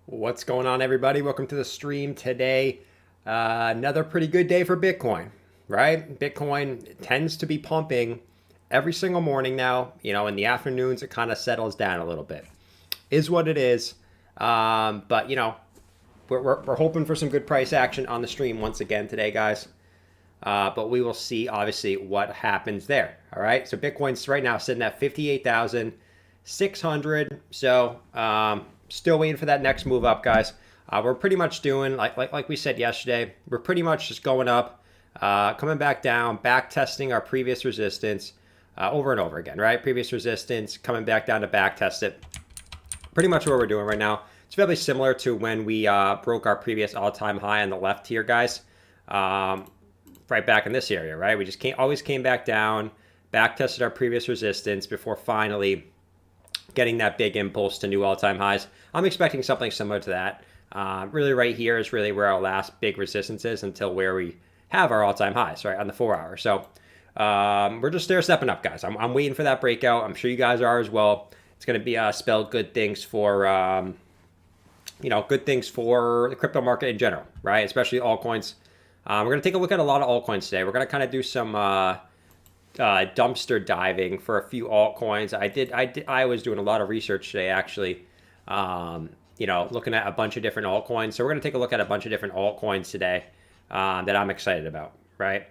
What's going on, everybody? Welcome to the stream today. Another pretty good day for Bitcoin, right? Bitcoin tends to be pumping every single morning now. In the afternoons, it kind of settles down a little bit. Is what it is. But, we're hoping for some good price action on the stream once again today, guys. But we will see, obviously, what happens there. All right. So Bitcoin's right now sitting at 58,600. So, still waiting for that next move up, guys. We're pretty much doing like we said yesterday. We're pretty much just going up, coming back down, back testing our previous resistance over and over again, right? Previous resistance, coming back down to back test it. Pretty much what we're doing right now. It's fairly similar to when we broke our previous all-time high on the left here, guys. Right back in this area, right? We just always came back down, back tested our previous resistance before finally getting that big impulse to new all-time highs. I'm expecting something similar to that. Really right here is really where our last big resistance is until where we have our all-time highs, right, on the 4 hour. So we're just stepping up, guys. I'm waiting for that breakout. I'm sure you guys are as well. It's going to be spell good things for, good things for the crypto market in general, right, especially altcoins. We're going to take a look at a lot of altcoins today. We're going to kind of do some dumpster diving for a few altcoins. I was doing a lot of research today, actually, looking at a bunch of different altcoins. So we're going to take a look at a bunch of different altcoins today that I'm excited about, right?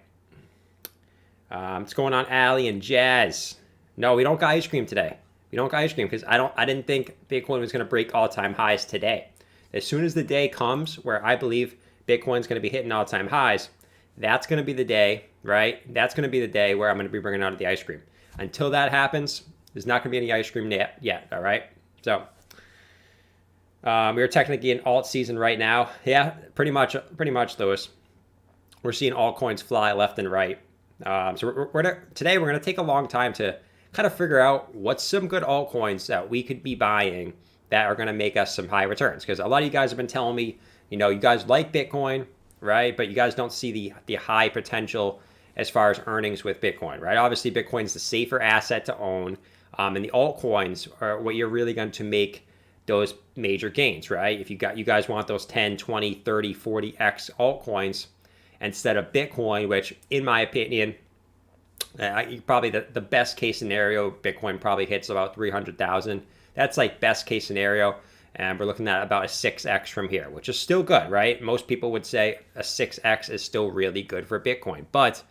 What's going on, Allie and Jazz? No, we don't got ice cream today. We don't got ice cream because I didn't think Bitcoin was going to break all-time highs today. As soon as the day comes where I believe Bitcoin's going to be hitting all-time highs, that's going to be the day, right? That's going to be the day where I'm going to be bringing out the ice cream. Until that happens, there's not going to be any ice cream yet, all right? So we are technically in alt season right now. Yeah, pretty much, Lewis. We're seeing altcoins fly left and right. So today we're going to take a long time to kind of figure out what's some good altcoins that we could be buying that are going to make us some high returns. Because a lot of you guys have been telling me, you guys like Bitcoin, right? But you guys don't see the high potential as far as earnings with Bitcoin, right? Obviously, Bitcoin's the safer asset to own. And the altcoins are what you're really going to make those major gains, right? If you guys want those 10, 20, 30, 40x altcoins instead of Bitcoin, which in my opinion, probably the best case scenario, Bitcoin probably hits about 300,000. That's like best case scenario. And we're looking at about a 6x from here, which is still good, right? Most people would say a 6x is still really good for Bitcoin. But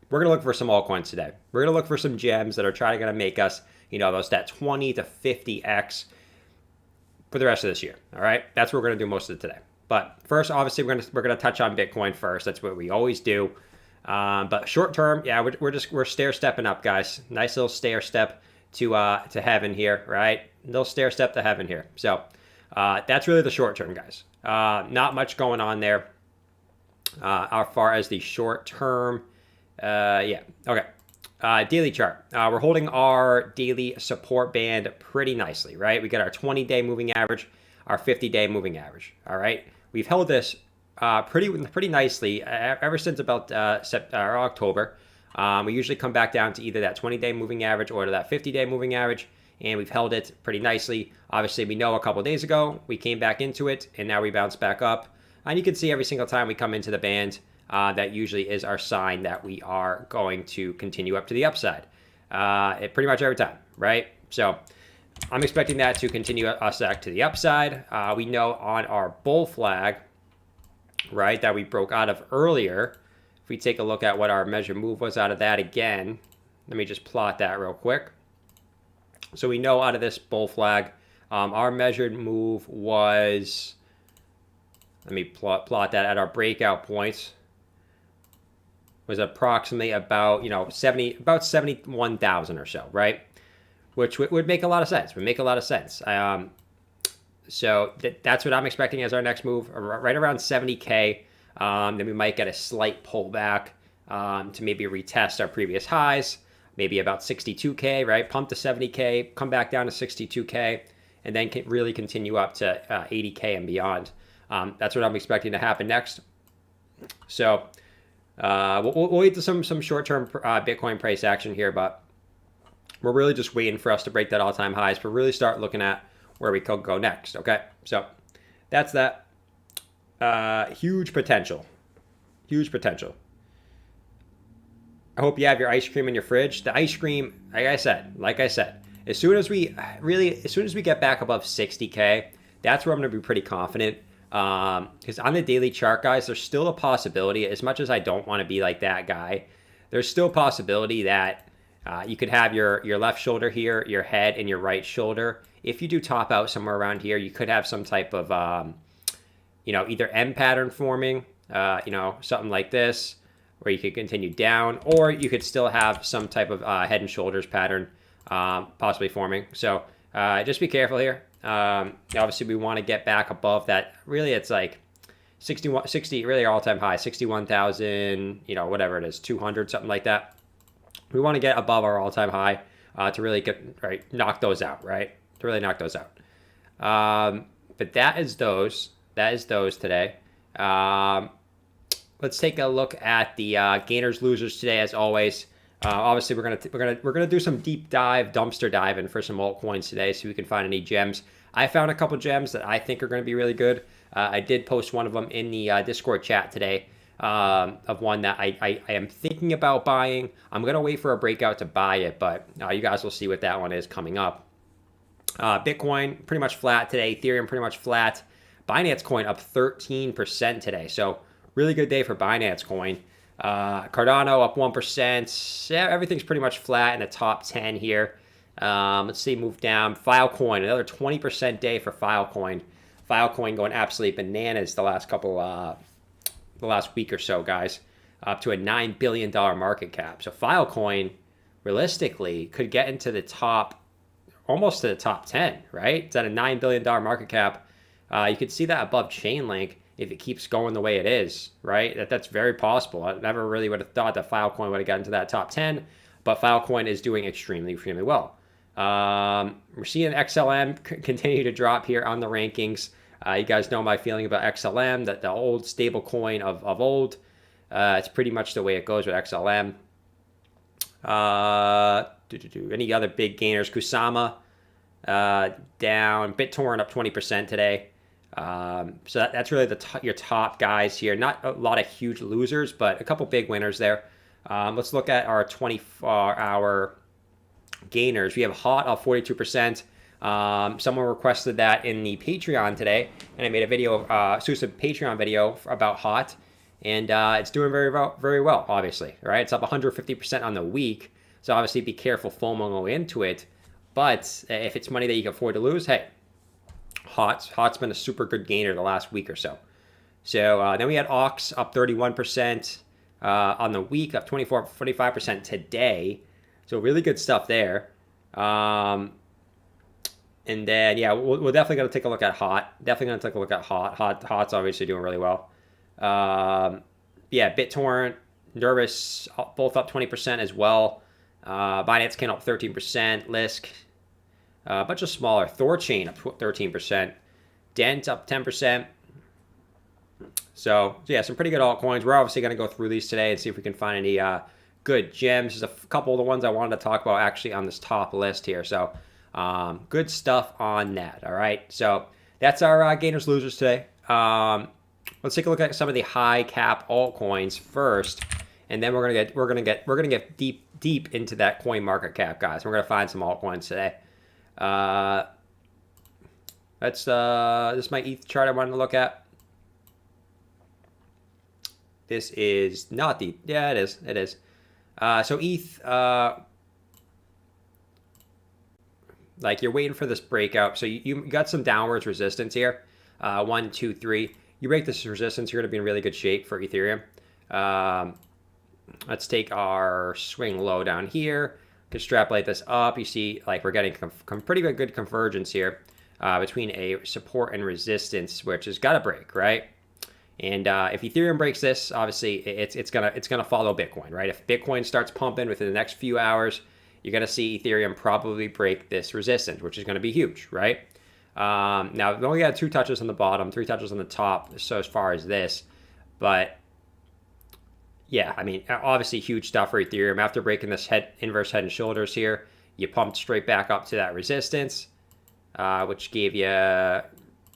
we're going to look for some altcoins today. We're going to look for some gems that are trying to make us, that 20 to 50x for the rest of this year, all right? That's what we're going to do most of it today. But first, obviously, we're going to touch on Bitcoin first. That's what we always do. But short term, yeah, we're stair stepping up, guys. Nice little stair step to heaven here, right? Little stair step to heaven here. So that's really the short term, guys. Not much going on there. As far as the short term, yeah, okay. Daily chart. We're holding our daily support band pretty nicely, right? We got our 20-day moving average, our 50-day moving average. All right, we've held this pretty nicely ever since about October. We usually come back down to either that 20-day moving average or to that 50-day moving average, and we've held it pretty nicely. Obviously, we know a couple of days ago we came back into it, and now we bounce back up. And you can see every single time we come into the band, that usually is our sign that we are going to continue up to the upside. Pretty much every time, right? So I'm expecting that to continue us back to the upside. We know on our bull flag, right, that we broke out of earlier. If we take a look at what our measured move was out of that again, let me just plot that real quick. So we know out of this bull flag, our measured move was, let me plot that at our breakout points, was approximately about, about 71,000 or so, right? Which would make a lot of sense. So that's what I'm expecting as our next move, right around 70K. Then we might get a slight pullback to maybe retest our previous highs, maybe about 62K, right? Pump to 70K, come back down to 62K, and then can really continue up to 80K and beyond. That's what I'm expecting to happen next. So we'll wait to some short-term Bitcoin price action here, but we're really just waiting for us to break that all-time highs to really start looking at where we could go next, okay? So that's that. Huge potential. Huge potential. I hope you have your ice cream in your fridge. The ice cream, like I said, as soon as we get back above 60K, that's where I'm going to be pretty confident. Because on the daily chart, guys, there's still a possibility, as much as I don't want to be like that guy, there's still a possibility that you could have your left shoulder here, your head, and your right shoulder. If you do top out somewhere around here, you could have some type of, either M pattern forming, something like this, where you could continue down, or you could still have some type of head and shoulders pattern possibly forming. So just be careful here. Obviously, we want to get back above that. Really, it's like 60, really all-time high, 61,000, whatever it is, 200, something like that. We want to get above our all-time high to really knock those out, right? To really knock those out. But that is those today. Let's take a look at the gainers losers today. As always, obviously we're gonna do some deep dive, dumpster diving for some altcoins today, so we can find any gems. I found a couple gems that I think are going to be really good. I did post one of them in the Discord chat today, of one that I am thinking about buying. I'm gonna wait for a breakout to buy it, but you guys will see what that one is coming up. Bitcoin pretty much flat today. Ethereum pretty much flat. Binance Coin up 13% today. So really good day for Binance Coin. Cardano up 1%. Yeah, everything's pretty much flat in the top 10 here. Let's see, move down. Filecoin, another 20% day for Filecoin. Filecoin going absolutely bananas the last week or so, guys. Up to a $9 billion market cap. So Filecoin, realistically, could get into the top, almost to the top 10, right? It's at a $9 billion market cap. You could see that above Chainlink if it keeps going the way it is, right? That's very possible. I never really would have thought that Filecoin would have gotten to that top 10, but Filecoin is doing extremely, extremely well. We're seeing XLM continue to drop here on the rankings. You guys know my feeling about XLM, that the old stable coin of old. It's pretty much the way it goes with XLM. Any other big gainers? Kusama down. BitTorrent up 20% today. So that's really your top guys here. Not a lot of huge losers, but a couple big winners there. Let's look at our 24-hour gainers. We have Hot up 42%. Someone requested that in the Patreon today, and I made a video, exclusive Patreon video about Hot, and it's doing very well, very well, obviously, right? It's up 150% on the week, so obviously be careful FOMO into it, but if it's money that you can afford to lose, hey, Hot's been a super good gainer the last week or so. So then we had Ox up 31% on the week, up 45% today. So really good stuff there. And then, yeah, we're definitely going to take a look at Hot. Definitely going to take a look at Hot. Hot's obviously doing really well. Yeah, BitTorrent, Nervous, both up 20% as well. Binance Can up 13%. Lisk, a bunch of smaller. Thorchain up 13%. Dent up 10%. So, yeah, some pretty good altcoins. We're obviously going to go through these today and see if we can find any good gems. There's a couple of the ones I wanted to talk about actually on this top list here. So, good stuff on that. All right. So, that's our gainers losers today. Let's take a look at some of the high cap altcoins first, and then we're gonna get deep into that coin market cap, guys. We're gonna find some altcoins today. This is my ETH chart I wanted to look at. This is not the, yeah, it is. So ETH, like you're waiting for this breakout. So you got some downwards resistance here. 1, 2, 3. You break this resistance, you're going to be in really good shape for Ethereum. Let's take our swing low down here. Extrapolate this up. You see, like we're getting pretty good convergence here between a support and resistance, which has got to break, right? And if Ethereum breaks this, obviously it's gonna follow Bitcoin, right? If Bitcoin starts pumping within the next few hours, you're gonna see Ethereum probably break this resistance, which is gonna be huge, right? Now we only got 2 touches on the bottom, 3 touches on the top. So as far as this, but yeah, I mean, obviously huge stuff for Ethereum. After breaking this inverse head and shoulders here, you pumped straight back up to that resistance, which gave you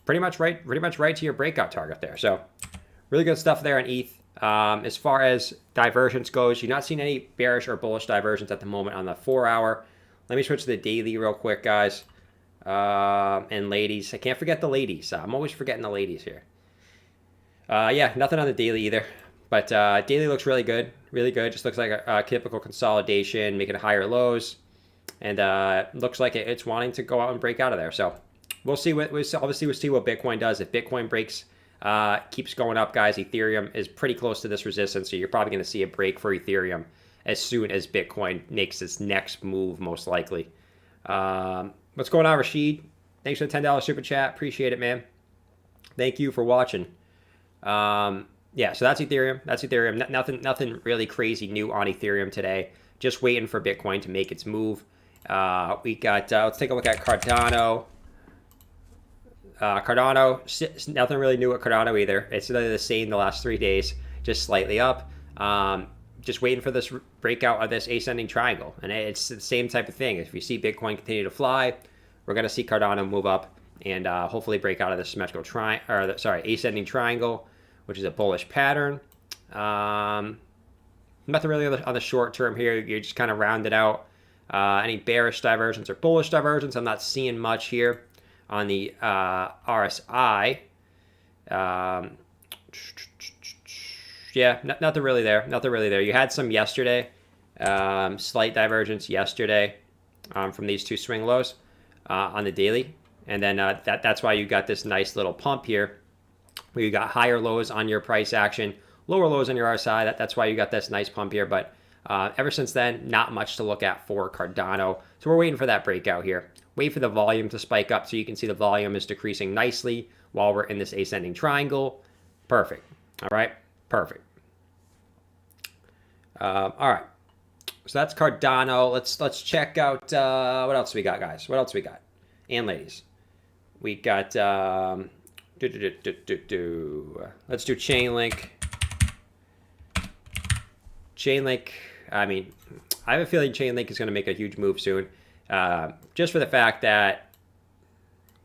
pretty much right to your breakout target there. So really good stuff there on ETH. As far as divergence goes, you're not seeing any bearish or bullish divergence at the moment on the 4-hour. Let me switch to the daily real quick, guys. And ladies. I can't forget the ladies. I'm always forgetting the ladies here. Yeah, nothing on the daily either. But daily looks really good. Really good. Just looks like a typical consolidation, making higher lows. And looks like it's wanting to go out and break out of there. So we'll see obviously we'll see what Bitcoin does. If Bitcoin breaks, keeps going up, guys, Ethereum is pretty close to this resistance. So you're probably going to see a break for Ethereum as soon as Bitcoin makes its next move, most likely. What's going on, Rashid? Thanks for the $10 super chat. Appreciate it, man. Thank you for watching. Yeah, so that's Ethereum. That's Ethereum. Nothing really crazy new on Ethereum today. Just waiting for Bitcoin to make its move. We got, let's take a look at Cardano. Cardano, nothing really new at Cardano either. It's the same the last 3 days, just slightly up. Just waiting for this breakout of this ascending triangle. And it's the same type of thing. If you see Bitcoin continue to fly, we're going to see Cardano move up and hopefully break out of this symmetrical ascending triangle, which is a bullish pattern. Nothing really on the short term here. You're just kind of rounded out. Any bearish divergence or bullish divergence, I'm not seeing much here on the RSI. Yeah, nothing really there. Nothing really there. You had some yesterday, slight divergence yesterday from these two swing lows on the daily. And then that's why you got this nice little pump here where you got higher lows on your price action, lower lows on your RSI. That's why you got this nice pump here. But ever since then, not much to look at for Cardano. So we're waiting for that breakout here. Wait for the volume to spike up so you can see the volume is decreasing nicely while we're in this ascending triangle. Perfect. All right. Perfect. All right. So that's Cardano. Let's check out what else we got, guys. What else we got? And ladies. We got let's do Chainlink. Chainlink, I mean, I have a feeling Chainlink is going to make a huge move soon. Just for the fact that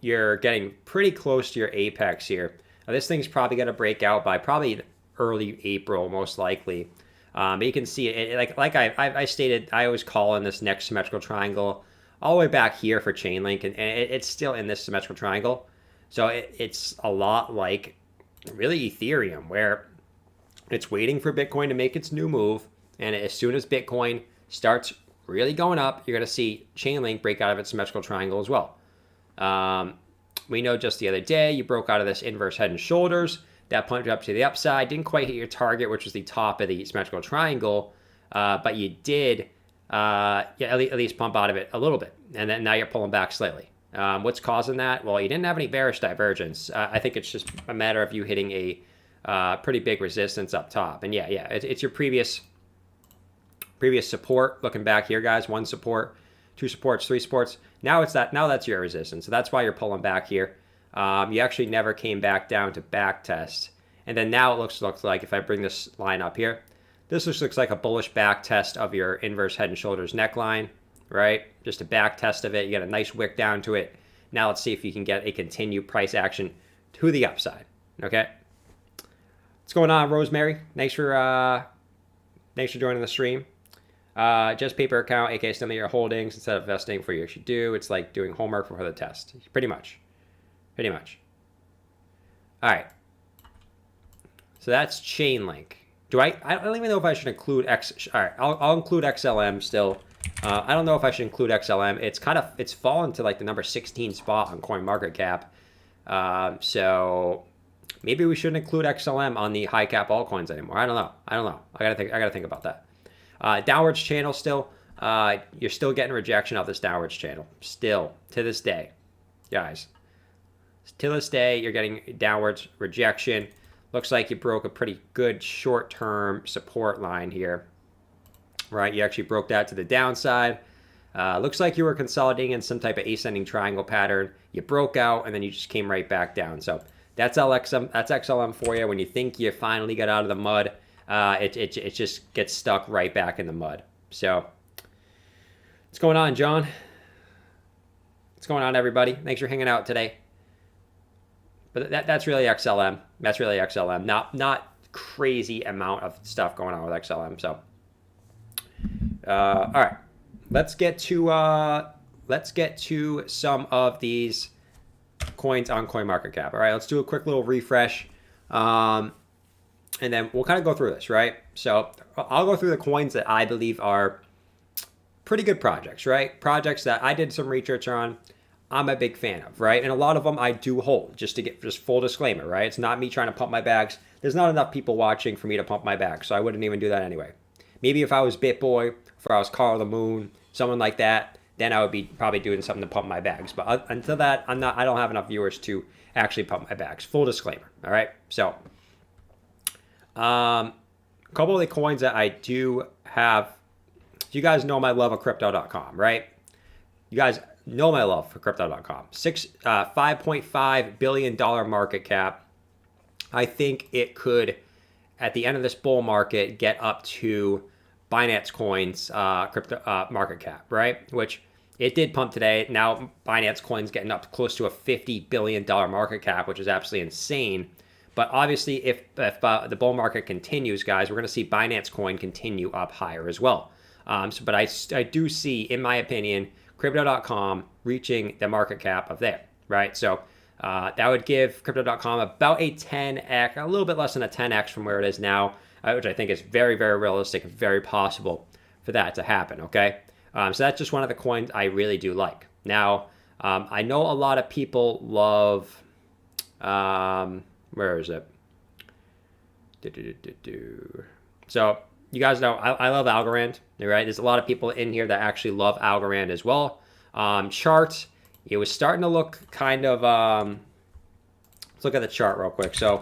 you're getting pretty close to your apex here. Now, this thing's probably going to break out by probably early April, most likely. But you can see it, like I stated, I always call in this next symmetrical triangle all the way back here for Chainlink, and it's still in this symmetrical triangle. So it's a lot like really Ethereum, where it's waiting for Bitcoin to make its new move, and as soon as Bitcoin starts really going up, you're going to see Chainlink break out of its symmetrical triangle as well. We know just the other day you broke out of this inverse head and shoulders. That pumped up to the upside. Didn't quite hit your target, which was the top of the symmetrical triangle, but you did at least pump out of it a little bit, and then now you're pulling back slightly. What's causing that? Well, you didn't have any bearish divergence. I think it's just a matter of you hitting a pretty big resistance up top. And yeah, it's your previous support. Looking back here, guys, 1 support, 2 supports, 3 supports. Now that's your resistance. So that's why you're pulling back here. You actually never came back down to back test. And then now it looks like, if I bring this line up here, this looks like a bullish back test of your inverse head and shoulders neckline, right? Just a back test of it. You get a nice wick down to it. Now let's see if you can get a continued price action to the upside. Okay. What's going on, Rosemary? Thanks for joining the stream. Just paper account, aka some of your holdings instead of investing for you should do. It's like doing homework for the test. Pretty much. All right. So that's Chainlink. I don't even know if I should include All right, I'll include XLM still. I don't know if I should include XLM. It's fallen to like the number 16 spot on CoinMarketCap. So maybe we shouldn't include XLM on the high cap altcoins anymore. I don't know. I gotta think about that. Downwards channel still. You're still getting rejection of this downwards channel. Still to this day, guys. To this day, you're getting downwards rejection. Looks like you broke a pretty good short-term support line here. Right, you actually broke that to the downside. Looks like you were consolidating in some type of ascending triangle pattern. You broke out, and then you just came right back down. So that's XLM for you. When you think you finally got out of the mud, it just gets stuck right back in the mud. So what's going on, John? What's going on, everybody? Thanks for hanging out today. But that's really XLM. That's really XLM. Not crazy amount of stuff going on with XLM. So, all right, let's get to some of these coins on CoinMarketCap. All right, let's do a quick little refresh, and then we'll kind of go through this, right? So I'll go through the coins that I believe are pretty good projects, right? Projects that I did some research on, I'm a big fan of, right? And a lot of them I do hold, just full disclaimer, right? It's not me trying to pump my bags. There's not enough people watching for me to pump my bags, so I wouldn't even do that anyway. Maybe if I was BitBoy, if I was Carl the Moon, someone like that, then I would be probably doing something to pump my bags. But until that, I don't have enough viewers to actually pump my bags. Full disclaimer, all right? So, a couple of the coins that I do have, you guys know my love of crypto.com, right? You guys know my love for crypto.com. $5.5 billion market cap. I think it could, at the end of this bull market, get up to Binance Coin's crypto market cap, right? Which it did pump today. Now Binance Coin's getting up close to a $50 billion market cap, which is absolutely insane. But obviously, if the bull market continues, guys, we're going to see Binance Coin continue up higher as well. But I do see, in my opinion, Crypto.com reaching the market cap of there, right? So that would give Crypto.com about a 10x, a little bit less than a 10x from where it is now, which I think is very, very realistic and very possible for that to happen, okay? So that's just one of the coins I really do like. Now, I know a lot of people love, where is it? So you guys know I love Algorand, right? There's a lot of people in here that actually love Algorand as well. Chart, it was starting to look kind of, let's look at the chart real quick. So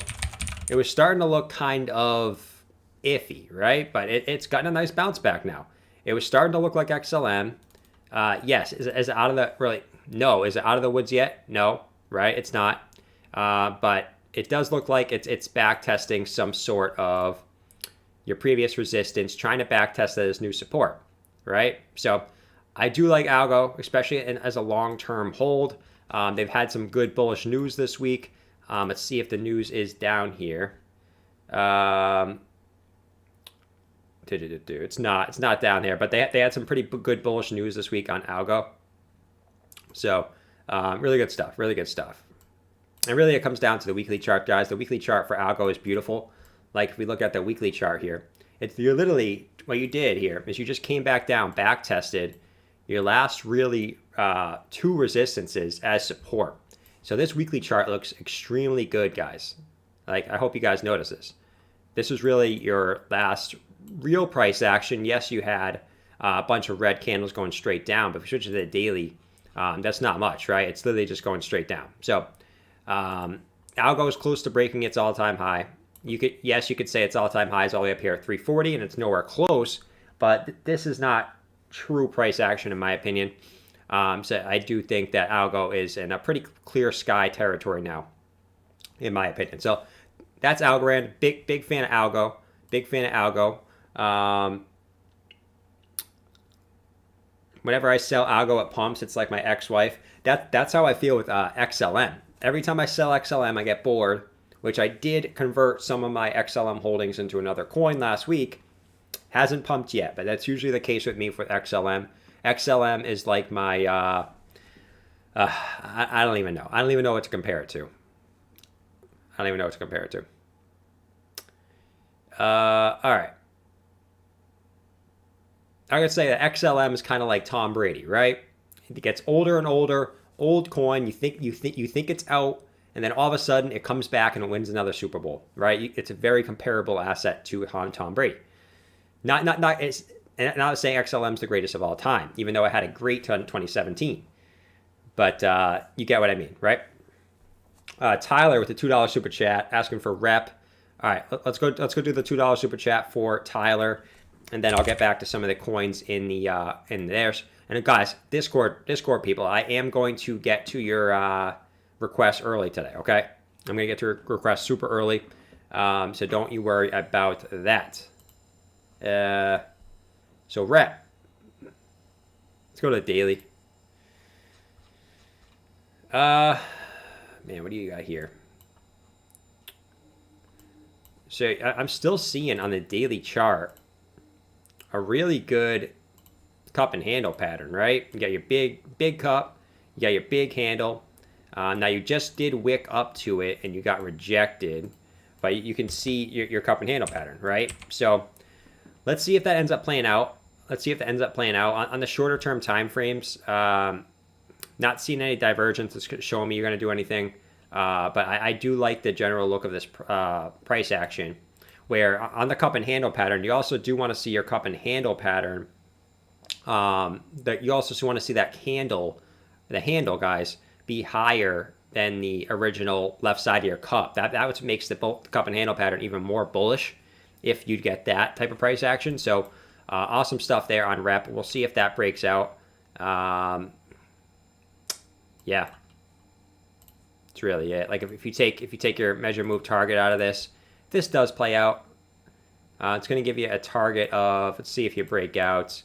it was starting to look kind of iffy, right? But it's gotten a nice bounce back now. It was starting to look like XLM. Yes, is it out of the, really, no. Is it out of the woods yet? No, right? It's not. But it does look like it's back testing some sort of your previous resistance, trying to back test that as new support, right? So I do like Algo, especially as a long-term hold. They've had some good bullish news this week. Let's see if the news is down here. It's not down here, but they had some pretty good bullish news this week on Algo. So really good stuff, really good stuff. And really it comes down to the weekly chart, guys. The weekly chart for Algo is beautiful. Like if we look at the weekly chart here, you're literally, what you did here is you just came back down, back tested your last really two resistances as support. So this weekly chart looks extremely good, guys. Like, I hope you guys notice this. This was really your last real price action. Yes, you had a bunch of red candles going straight down, but if you switch to the daily, that's not much, right? It's literally just going straight down. So Algo is close to breaking its all-time high. You could say its all-time high is all the way up here at 340, and it's nowhere close. But this is not true price action, in my opinion. So I do think that Algo is in a pretty clear sky territory now, in my opinion. So that's Algorand. Big fan of Algo. Big fan of Algo. Whenever I sell Algo at pumps, it's like my ex-wife. That's how I feel with XLM. Every time I sell XLM, I get bored, which I did convert some of my XLM holdings into another coin last week. Hasn't pumped yet, but that's usually the case with me for XLM. XLM is like my, I don't even know. I don't even know what to compare it to. All right. I would say that XLM is kind of like Tom Brady, right? It gets older and older. Old coin, you think it's out, and then all of a sudden it comes back and it wins another Super Bowl, right? It's a very comparable asset to Tom Brady. I'm not saying XLM is the greatest of all time, even though it had a great 2017. But you get what I mean, right? Tyler with the $2 super chat asking for rep. All right, let's go do the $2 super chat for Tyler, and then I'll get back to some of the coins in theirs. And guys, Discord people, I am going to get to your requests early today. Okay, I'm gonna get to your requests super early, so don't you worry about that. So rep. Let's go to the daily. Man, what do you got here? So I'm still seeing on the daily chart a really good cup and handle pattern, right? You got your big cup, you got your big handle. Now you just did wick up to it and you got rejected, but you can see your cup and handle pattern, right? So let's see if that ends up playing out. Let's see if that ends up playing out on the shorter term time frames. Not seeing any divergence that's showing me you're going to do anything. But I do like the general look of this price action, where on the cup and handle pattern, you also do want to see your cup and handle pattern. That you also want to see that candle, the handle, guys, be higher than the original left side of your cup. That what makes the cup and handle pattern even more bullish if you get that type of price action. So awesome stuff there on rep. We'll see if that breaks out. Yeah. That's really it. Like if you take your measure move target out of this, this does play out. It's going to give you a target of, let's see if you break out.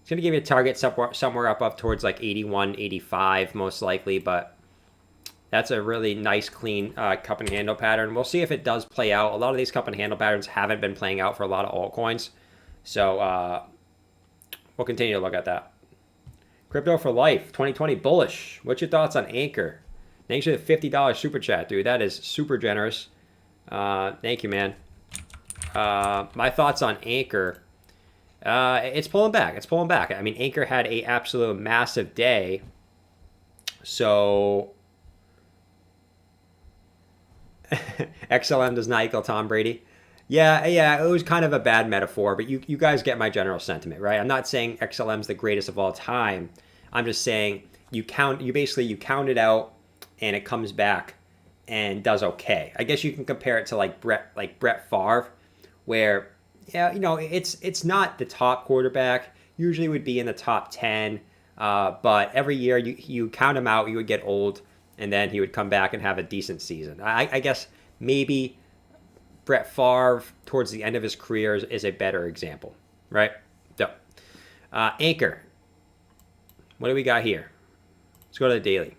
It's going to give you a target somewhere up towards like 81, 85 most likely, but that's a really nice clean cup and handle pattern. We'll see if it does play out. A lot of these cup and handle patterns haven't been playing out for a lot of altcoins, so we'll continue to look at that. Crypto for life, 2020 bullish. What's your thoughts on Anchor? Thanks for the $50 super chat, dude. That is super generous. Thank you, man. My thoughts on Anchor. It's pulling back. It's pulling back. I mean, Anchor had a absolute massive day. So XLM does not equal Tom Brady. Yeah, it was kind of a bad metaphor, but you guys get my general sentiment, right? I'm not saying XLM's the greatest of all time. I'm just saying you count it out and it comes back and does okay. I guess you can compare it to like Brett Favre, where it's not the top quarterback. Usually would be in the top 10, but every year you count him out, you would get old, and then he would come back and have a decent season. I guess maybe Brett Favre towards the end of his career is a better example, right? So, Anchor. What do we got here? Let's go to the daily.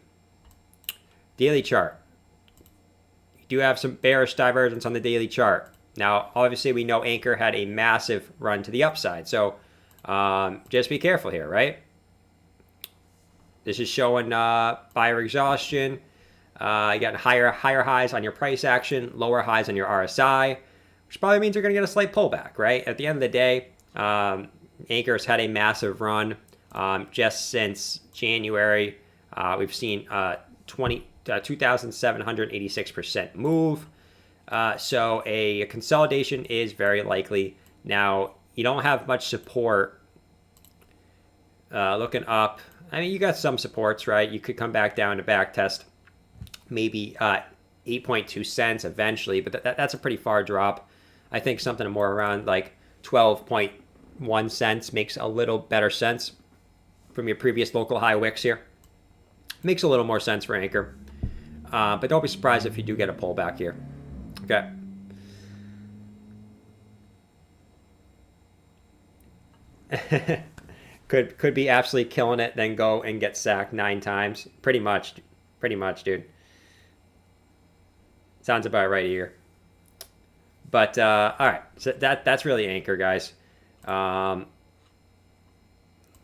Daily chart. You do have some bearish divergence on the daily chart. Now, obviously, we know Anchor had a massive run to the upside. So, just be careful here, right? This is showing buyer exhaustion. You got higher highs on your price action, lower highs on your RSI, which probably means you're going to get a slight pullback, right? At the end of the day, Anchor's had a massive run. Just since January, we've seen 2,786% move. So a consolidation is very likely. Now, you don't have much support. Looking up, I mean, you got some supports, right? You could come back down to back test maybe 8.2 cents eventually, but that's a pretty far drop. I think something more around like 12.1 cents makes a little better sense from your previous local high wicks here. Makes a little more sense for Anchor. But don't be surprised if you do get a pullback here. Okay. Could be absolutely killing it, then go and get sacked 9 times. Pretty much, dude. Sounds about right here. But all right, so that's really Anchor, guys. All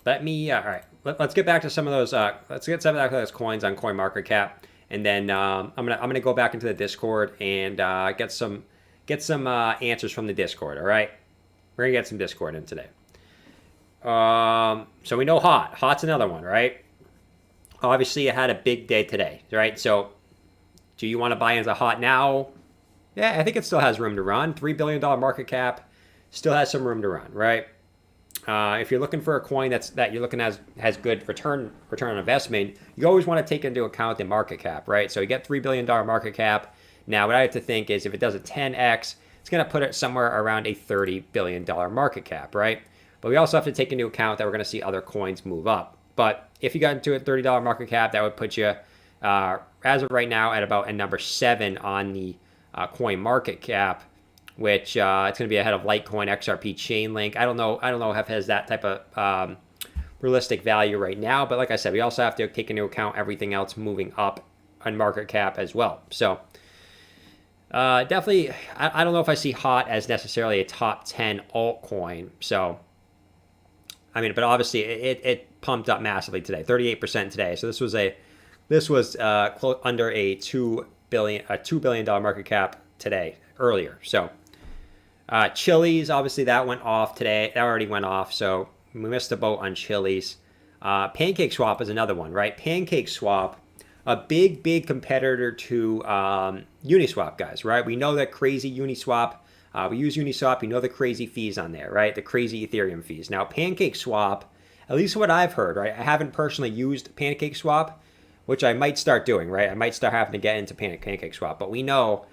right. Let's get back to some of those. Let's get some of those coins on CoinMarketCap, and then I'm gonna go back into the Discord and get some answers from the Discord. All right, we're gonna get some Discord in today. So we know Hot's another one, right? Obviously, it had a big day today, right? So, do you want to buy into Hot now? Yeah, I think it still has room to run. $3 billion market cap, still has some room to run, right? If you're looking for a coin that you're looking at has good return on investment, you always want to take into account the market cap, right? So you get $3 billion market cap. Now, what I have to think is if it does a 10x, it's going to put it somewhere around a $30 billion market cap, right? But we also have to take into account that we're going to see other coins move up. But if you got into a $30 market cap, that would put you, as of right now, at about a number 7 on the coin market cap, which it's going to be ahead of Litecoin, XRP, Chainlink. I don't know if it has that type of realistic value right now. But like I said, we also have to take into account everything else moving up on market cap as well. So Definitely, I don't know if I see hot as necessarily a top 10 altcoin. So, I mean, but obviously it pumped up massively today, 38% today. So this was under a $2 billion market cap today earlier. So Chili's, obviously that went off today. That already went off. So we missed the boat on Chili's. Pancake Swap is another one, right? Pancake Swap, a big competitor to Uniswap, guys, right? We know that crazy Uniswap. We use Uniswap. We know the crazy fees on there, right? The crazy Ethereum fees. Now, Pancake Swap, at least what I've heard, right? I haven't personally used Pancake Swap, which I might start doing, right? I might start having to get into Pancake Swap, but we know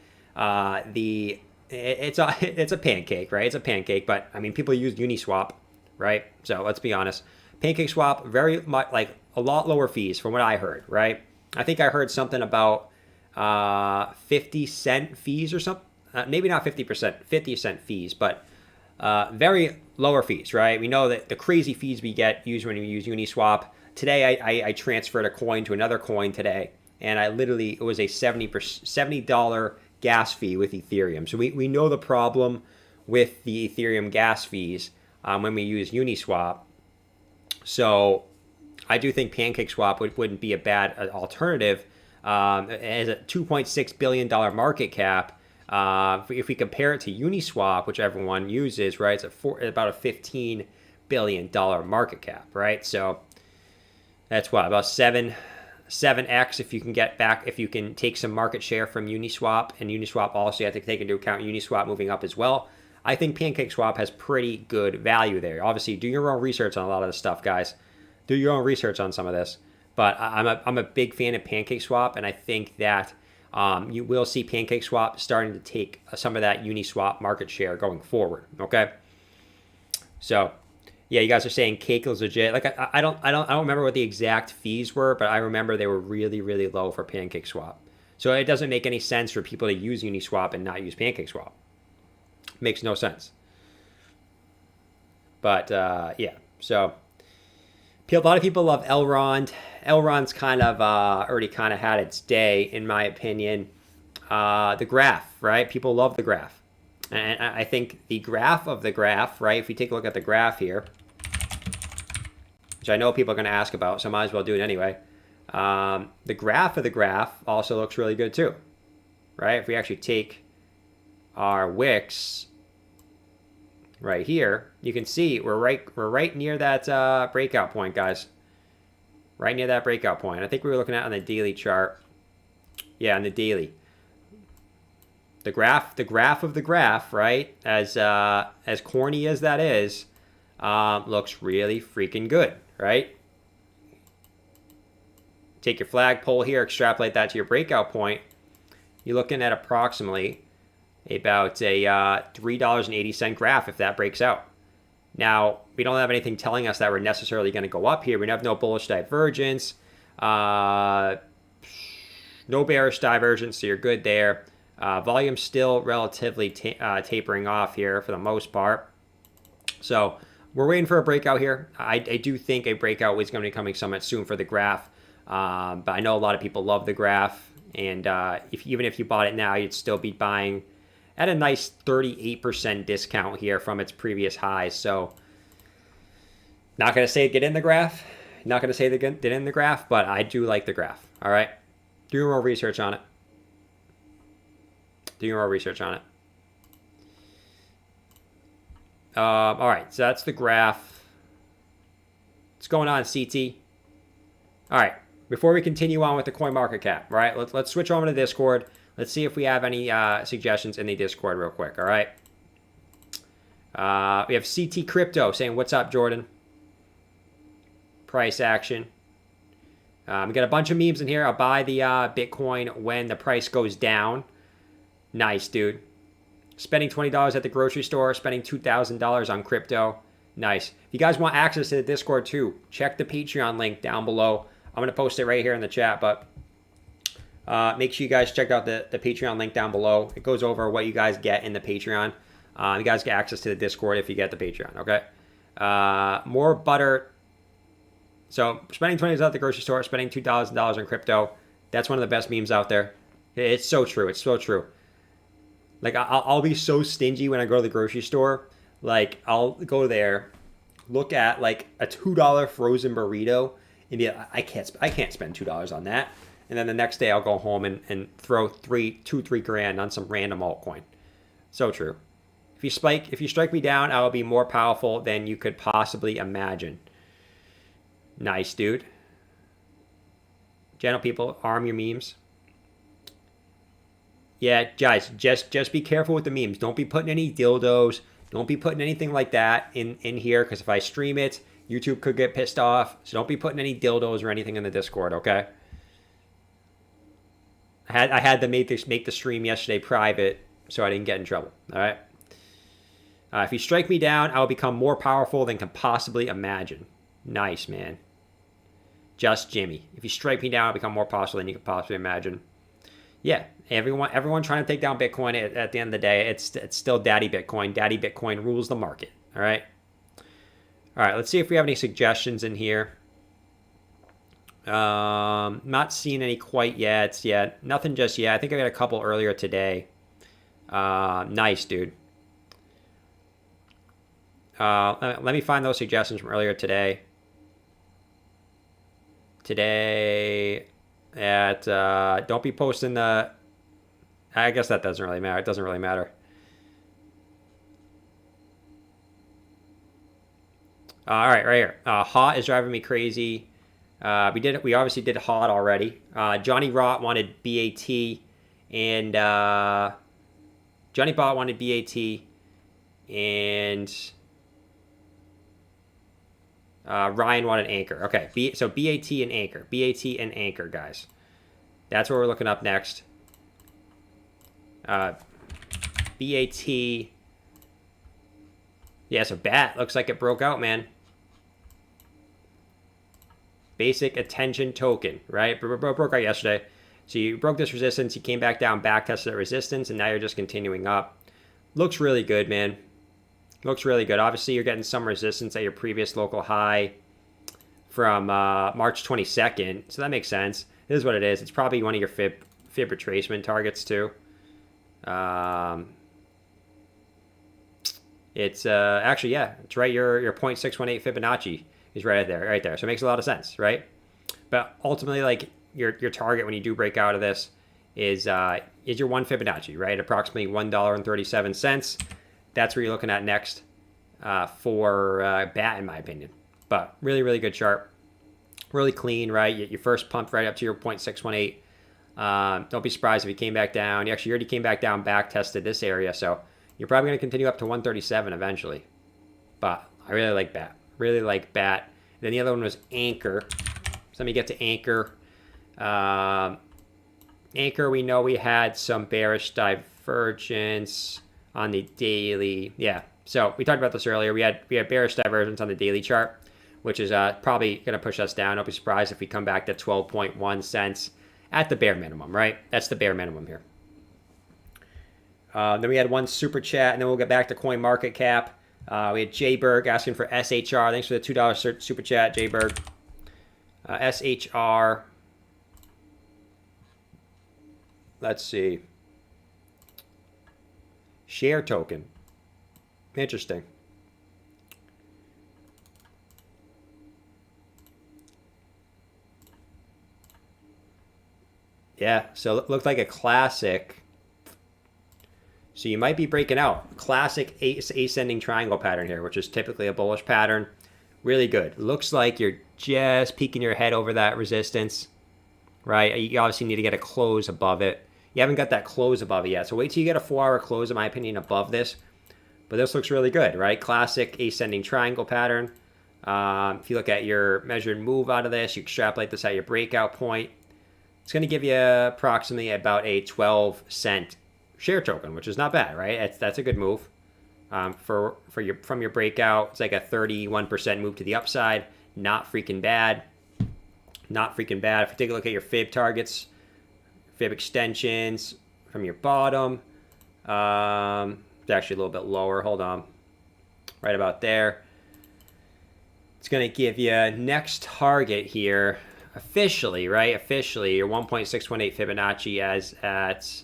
it's a pancake, right? It's a pancake, but I mean, people use Uniswap, right? So let's be honest. Pancake Swap, very much like a lot lower fees from what I heard, right? I think I heard something about 50-cent fees or something. Maybe not 50%, 50-cent fees, but very lower fees, right? We know that the crazy fees we get used when you use Uniswap. Today, I transferred a coin to another coin today, and it was a $70 gas fee with Ethereum. So we know the problem with the Ethereum gas fees when we use Uniswap. So I do think PancakeSwap wouldn't be a bad alternative. As a $2.6 billion market cap, if we compare it to Uniswap, which everyone uses, right, it's about a $15 billion market cap, right? So that's what, about 7x if you can take some market share from Uniswap, and Uniswap also you have to take into account Uniswap moving up as well. I think PancakeSwap has pretty good value there. Obviously, do your own research on a lot of this stuff, guys. Do your own research on some of this. But I'm a big fan of PancakeSwap, and I think that you will see PancakeSwap starting to take some of that Uniswap market share going forward. Okay, so yeah, you guys are saying cake is legit. Like I don't remember what the exact fees were, but I remember they were really low for PancakeSwap. So it doesn't make any sense for people to use Uniswap and not use PancakeSwap. Makes no sense. But yeah, so a lot of people love Elrond. Elrond's kind of already kind of had its day, in my opinion. The graph, right? People love the graph. And I think the graph of the graph, right? If we take a look at the graph here, which I know people are going to ask about, so I might as well do it anyway. The graph of the graph also looks really good too, right? If we actually take our wicks right here, you can see we're right near that breakout point, guys. Right near that breakout point. I think we were looking at on the daily chart. Yeah, on the daily. The graph of the graph, right? As corny as that is, looks really freaking good, right? Take your flagpole here, extrapolate that to your breakout point. You're looking at approximately about a $3.80 graph if that breaks out. Now, we don't have anything telling us that we're necessarily going to go up here. We have no bullish divergence, no bearish divergence, so you're good there. Volume still relatively tapering off here for the most part. So we're waiting for a breakout here. I do think a breakout is going to be coming somewhat soon for the graph. But I know a lot of people love the graph. And even if you bought it now, you'd still be buying at a nice 38% discount here from its previous highs. So not going to say get in the graph. Not going to say get in the graph, but I do like the graph. All right. Do your own research on it. Do your own research on it. All right. So that's the graph. What's going on, CT? All right. Before we continue on with the coin market cap, right? Let's switch over to Discord. Let's see if we have any suggestions in the Discord real quick, all right? We have CT Crypto saying, what's up, Jordan? Price action. We got a bunch of memes in here. I'll buy the Bitcoin when the price goes down. Nice, dude. Spending $20 at the grocery store, spending $2,000 on crypto. Nice. If you guys want access to the Discord too, check the Patreon link down below. I'm going to post it right here in the chat, but make sure you guys check out the Patreon link down below. It goes over what you guys get in the Patreon. You guys get access to the Discord if you get the Patreon, okay? More butter. So spending $20 at the grocery store, spending $2,000 on crypto. That's one of the best memes out there. It's so true. It's so true. Like I'll be so stingy when I go to the grocery store. Like I'll go there, look at like a $2 frozen burrito, and be like, I can't spend $2 on that. And then the next day I'll go home and throw 3 grand on some random altcoin. So true. If you strike me down, I will be more powerful than you could possibly imagine. Nice, dude. Gentle people, arm your memes. Yeah, guys, just be careful with the memes. Don't be putting any dildos. Don't be putting anything like that in here, because if I stream it, YouTube could get pissed off. So don't be putting any dildos or anything in the Discord, okay? I had to make the stream yesterday private so I didn't get in trouble, all right? If you strike me down, I will become more powerful than can possibly imagine. Nice, man. Just Jimmy. If you strike me down, I'll become more powerful than you can possibly imagine. Yeah, everyone trying to take down Bitcoin. At the end of the day, it's still Daddy Bitcoin. Daddy Bitcoin rules the market. All right. All right. Let's see if we have any suggestions in here. Not seeing any quite yet. Nothing just yet. I think I got a couple earlier today. Nice, dude. Let me find those suggestions from earlier today. Today at don't be posting the. I guess that doesn't really matter. It doesn't really matter. All right, right here. Hot is driving me crazy. We obviously did Hot already. Johnny Rot wanted BAT, and Johnny Bot wanted BAT, and Ryan wanted Anchor. Okay, so BAT and Anchor. BAT and Anchor, guys. That's what we're looking up next. BAT. Yeah, so BAT looks like it broke out, man. Basic attention token, right? Broke out yesterday. So you broke this resistance, you came back down, back tested that resistance, and now you're just continuing up. Looks really good, man. Looks really good. Obviously, you're getting some resistance at your previous local high from March 22nd, so that makes sense. It is what it is. It's probably one of your fib retracement targets too. It's actually, yeah, it's right. Your 0.618 Fibonacci is right there. So it makes a lot of sense, right? But ultimately, like your target when you do break out of this is your 1 Fibonacci, right? Approximately $1.37. That's where you're looking at next for BAT, in my opinion. But really, really good chart. Really clean, right? You first pumped right up to your 0.618. Don't be surprised if you came back down. You actually already came back down, back tested this area. So you're probably going to continue up to 137 eventually. But I really like BAT. Really like BAT. Then the other one was Anchor. So let me get to Anchor. Anchor, we know we had some bearish divergence on the daily. Yeah, so we talked about this earlier. We had bearish divergence on the daily chart, which is probably going to push us down. Don't be surprised if we come back to 12.1 cents at the bare minimum, right? That's the bare minimum here. Then we had one super chat, and then we'll get back to coin market cap. We had Jay Berg asking for SHR. Thanks for the $2 super chat, Jay Berg. SHR. Let's see. Share token. Interesting. Yeah, so it looked like a classic. So you might be breaking out. Classic ascending triangle pattern here, which is typically a bullish pattern. Really good. Looks like you're just peeking your head over that resistance, right? You obviously need to get a close above it. You haven't got that close above it yet. So wait till you get a 4-hour close, in my opinion, above this. But this looks really good, right? Classic ascending triangle pattern. If you look at your measured move out of this, you extrapolate this at your breakout point. It's going to give you approximately about a 12-cent share token, which is not bad, right? That's a good move. From your breakout, it's like a 31% move to the upside. Not freaking bad. Not freaking bad. If you take a look at your fib targets, fib extensions from your bottom, it's actually a little bit lower. Hold on. Right about there. It's going to give you next target here officially, right? Officially, your 1.618 Fibonacci as at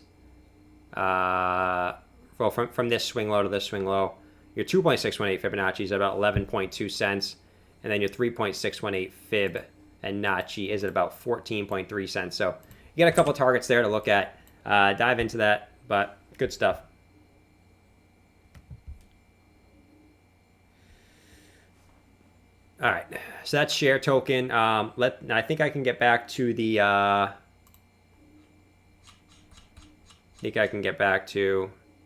well, from this swing low to this swing low. Your 2.618 Fibonacci is about 11.2 cents. And then your 3.618 Fib and Nachi is at about 14.3 cents. So you got a couple targets there to look at. Dive into that, but good stuff. All right, so that's share token. I think I can get back to the.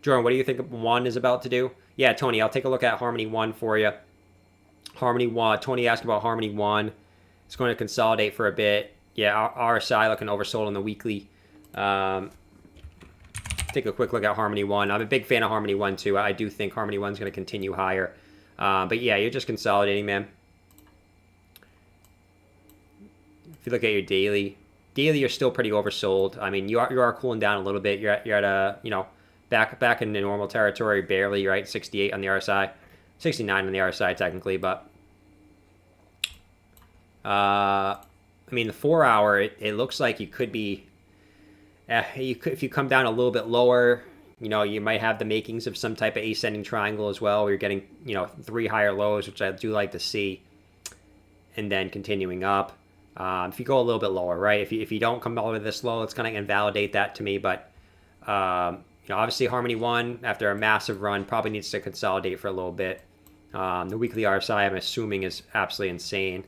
Jordan, what do you think one is about to do? Yeah, Tony, I'll take a look at Harmony 1 for you. Harmony 1, Tony asked about Harmony 1. It's going to consolidate for a bit. Yeah, RSI looking oversold on the weekly. Take a quick look at Harmony 1. I'm a big fan of Harmony 1 too. I do think Harmony 1 is going to continue higher. But yeah, you're just consolidating, man. If you look at your daily, you're still pretty oversold. I mean, you are cooling down a little bit. You're at a, you know, back in the normal territory, barely, right? 68 on the RSI, 69 on the RSI technically, but I mean, the 4 hour, it looks like you could be, if you come down a little bit lower, you know, you might have the makings of some type of ascending triangle as well, where you're getting, you know, 3 higher lows, which I do like to see, and then continuing up. If you go a little bit lower, right? If you don't come all the way this low, it's going to invalidate that to me. But you know, obviously Harmony 1, after a massive run, probably needs to consolidate for a little bit. The weekly RSI, I'm assuming, is absolutely insane.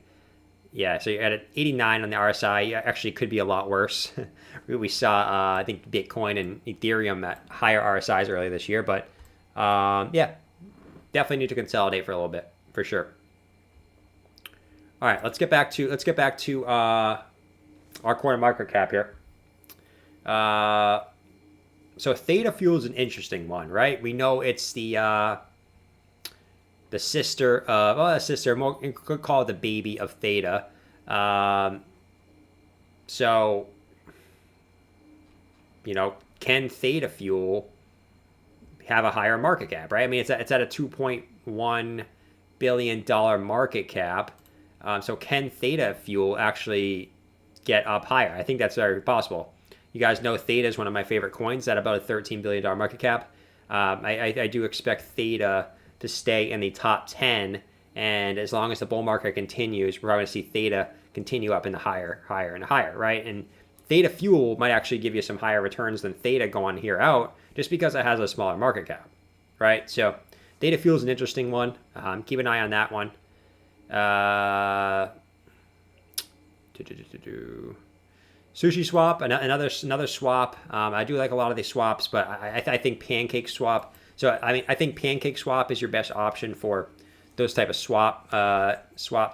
Yeah, so you're at 89 on the RSI. Actually, could be a lot worse. We saw, I think, Bitcoin and Ethereum at higher RSIs earlier this year. But yeah, definitely need to consolidate for a little bit, for sure. All right, let's get back to our coin market cap here. So Theta Fuel is an interesting one, right? We know it's the sister of, well, a sister, more, you could call it the baby of Theta. So, you know, can Theta Fuel have a higher market cap, right? I mean, it's at a $2.1 billion market cap. So can Theta Fuel actually get up higher? I think that's very possible. You guys know Theta is one of my favorite coins at about a $13 billion market cap. I do expect Theta to stay in the top 10, and as long as the bull market continues, we're going to see Theta continue up in the higher and higher, right? And Theta Fuel might actually give you some higher returns than Theta going here out, just because it has a smaller market cap, right? So Theta Fuel is an interesting one. Keep an eye on that one. Sushi Swap, another swap. I do like a lot of these swaps, but I think Pancake Swap. So I mean, I think Pancake Swap is your best option for those type of swap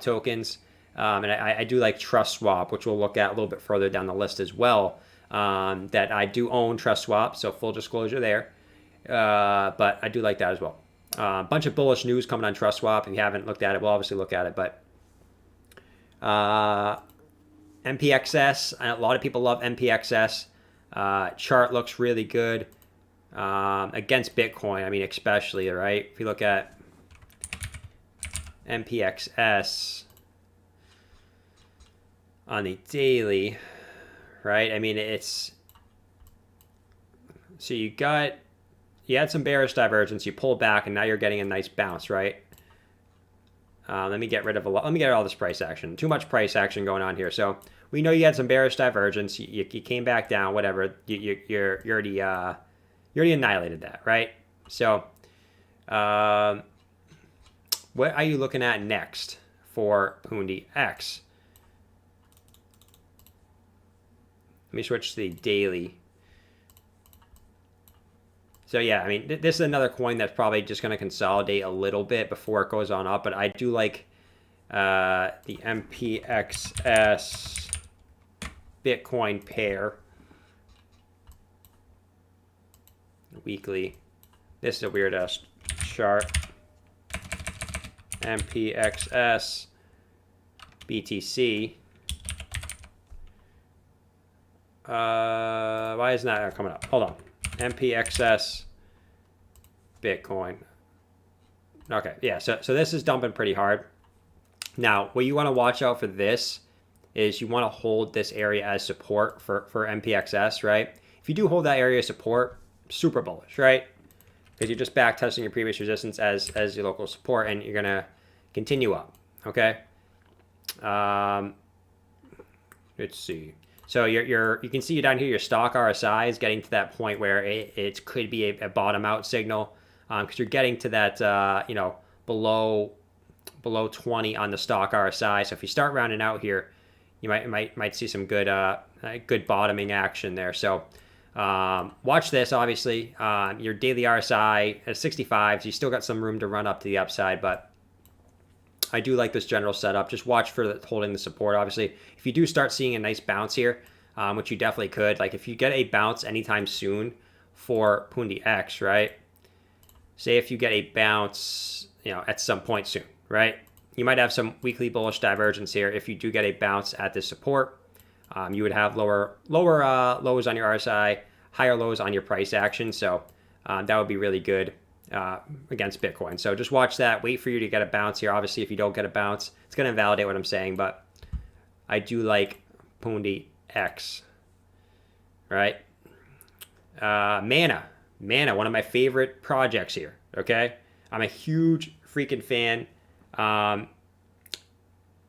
tokens. And I do like Trust Swap, which we'll look at a little bit further down the list as well. That I do own Trust Swap, so full disclosure there. But I do like that as well. A bunch of bullish news coming on Trust Swap. If you haven't looked at it, we'll obviously look at it. But MPXS, a lot of people love MPXS. Chart looks really good against Bitcoin. I mean, especially, right? If you look at MPXS on the daily, right? I mean, it's, so you had some bearish divergence, you pull back, and now you're getting a nice bounce, right? Let me get rid of all this price action. Too much price action going on here. So we know you had some bearish divergence. You came back down, whatever. You already annihilated that, right? So what are you looking at next for Pundi X? Let me switch to the daily. So yeah, I mean, this is another coin that's probably just going to consolidate a little bit before it goes on up. But I do like the MPXS Bitcoin pair weekly. This is a weird ass chart. MPXS BTC. Why isn't that coming up? Hold on. MPXS Bitcoin. Okay, yeah, so this is dumping pretty hard. Now, what you want to watch out for this is you want to hold this area as support for MPXS, right? If you do hold that area of support, super bullish, right? because you're just back testing your previous resistance as your local support, and you're gonna continue up. Okay. Let's see. So you can see down here your stock RSI is getting to that point where it could be a bottom out signal, because you're getting to that below 20 on the stock RSI. So if you start rounding out here, you might see some good bottoming action there. So watch this. Obviously, your daily RSI at 65, so you still got some room to run up to the upside, but I do like this general setup. Just watch for holding the support. Obviously, if you do start seeing a nice bounce here, which you definitely could, like if you get a bounce anytime soon for Pundi X, right? Say if you get a bounce, at some point soon, right? You might have some weekly bullish divergence here. If you do get a bounce at this support, you would have lower lows on your RSI, higher lows on your price action. So that would be really good against Bitcoin. So just watch that. Wait for you to get a bounce here. Obviously, if you don't get a bounce, it's going to invalidate what I'm saying. But I do like Pundi X, right? Mana, one of my favorite projects here. Okay, I'm a huge freaking fan.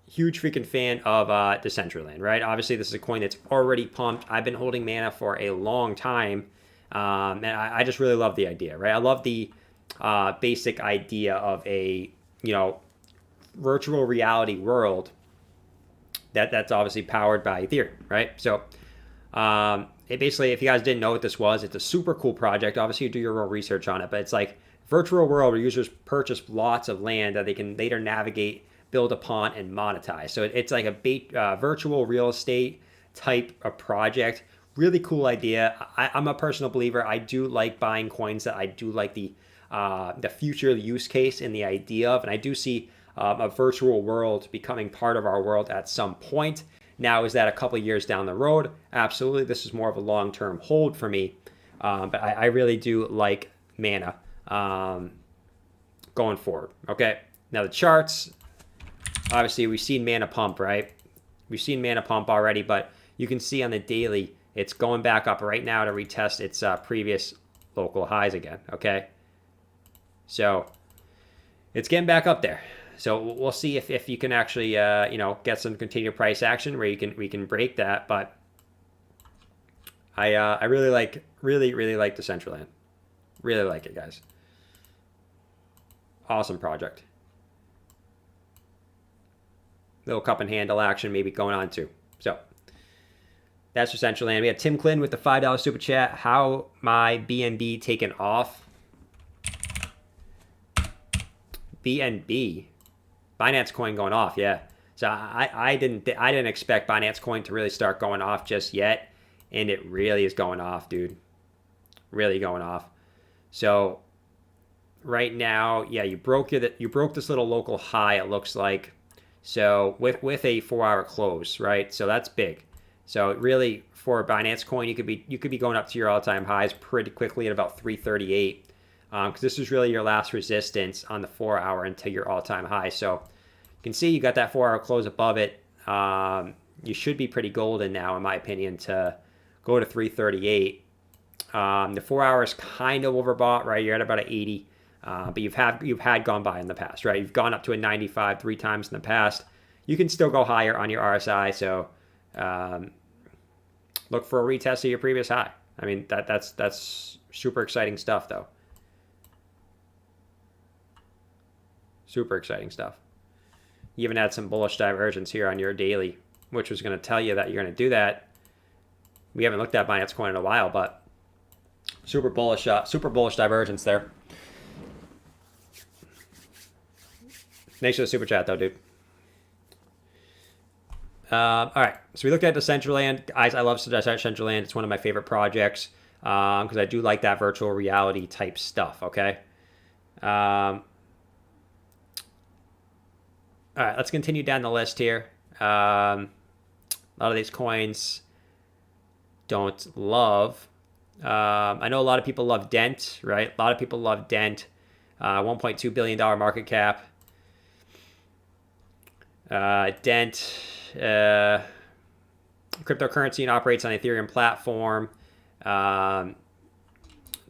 Huge freaking fan of Decentraland, right? Obviously, this is a coin that's already pumped. I've been holding Mana for a long time, and I just really love the idea, right? I love the basic idea of a virtual reality world that's obviously powered by Ethereum, right? So it basically, if you guys didn't know what this was, it's a super cool project. Obviously, you do your real research on it, but it's like virtual world where users purchase lots of land that they can later navigate, build upon, and monetize. So it's like a virtual real estate type of project. Really cool idea. I'm a personal believer. I do like buying coins that I do like the future use case and the idea of, and I do see a virtual world becoming part of our world at some point. Now, is that a couple of years down the road? Absolutely. This is more of a long-term hold for me, but I really do like Mana going forward. Okay, now the charts. Obviously, we've seen Mana pump, right? We've seen Mana pump already, but you can see on the daily, it's going back up right now to retest its previous local highs again, okay? So it's getting back up there. So we'll see if you can actually, get some continued price action where we can break that. But I really like Decentraland. Really like it, guys. Awesome project. Little cup and handle action maybe going on too. So that's Decentraland. We had Tim Clinton with the $5 super chat. How my BNB taken off? BNB, Binance Coin going off, yeah. So I didn't expect Binance Coin to really start going off just yet, and it really is going off, dude. Really going off. So right now, yeah, you broke this little local high. It looks like. So with a 4-hour close, right? So that's big. So really, for Binance Coin, you could be going up to your all-time highs pretty quickly at about 338. Because this is really your last resistance on the 4-hour until your all-time high. So you can see you got that 4-hour close above it. You should be pretty golden now, in my opinion, to go to 338. The 4-hour is kind of overbought, right? You're at about an 80, but you've had gone by in the past, right? You've gone up to a 95 3 times in the past. You can still go higher on your RSI. So look for a retest of your previous high. I mean, that's super exciting stuff, though. Super exciting stuff. You even had some bullish divergence here on your daily, which was going to tell you that you're going to do that. We haven't looked at Binance Coin in a while, but super bullish divergence there. Thanks for the super chat, though, dude. All right, so we looked at Decentraland. Guys, I love Decentraland. It's one of my favorite projects because I do like that virtual reality type stuff, okay? All right, let's continue down the list here. A lot of these coins don't love. I know a lot of people love Dent, right? A lot of people love Dent. $1.2 billion market cap. Dent, cryptocurrency and operates on Ethereum platform.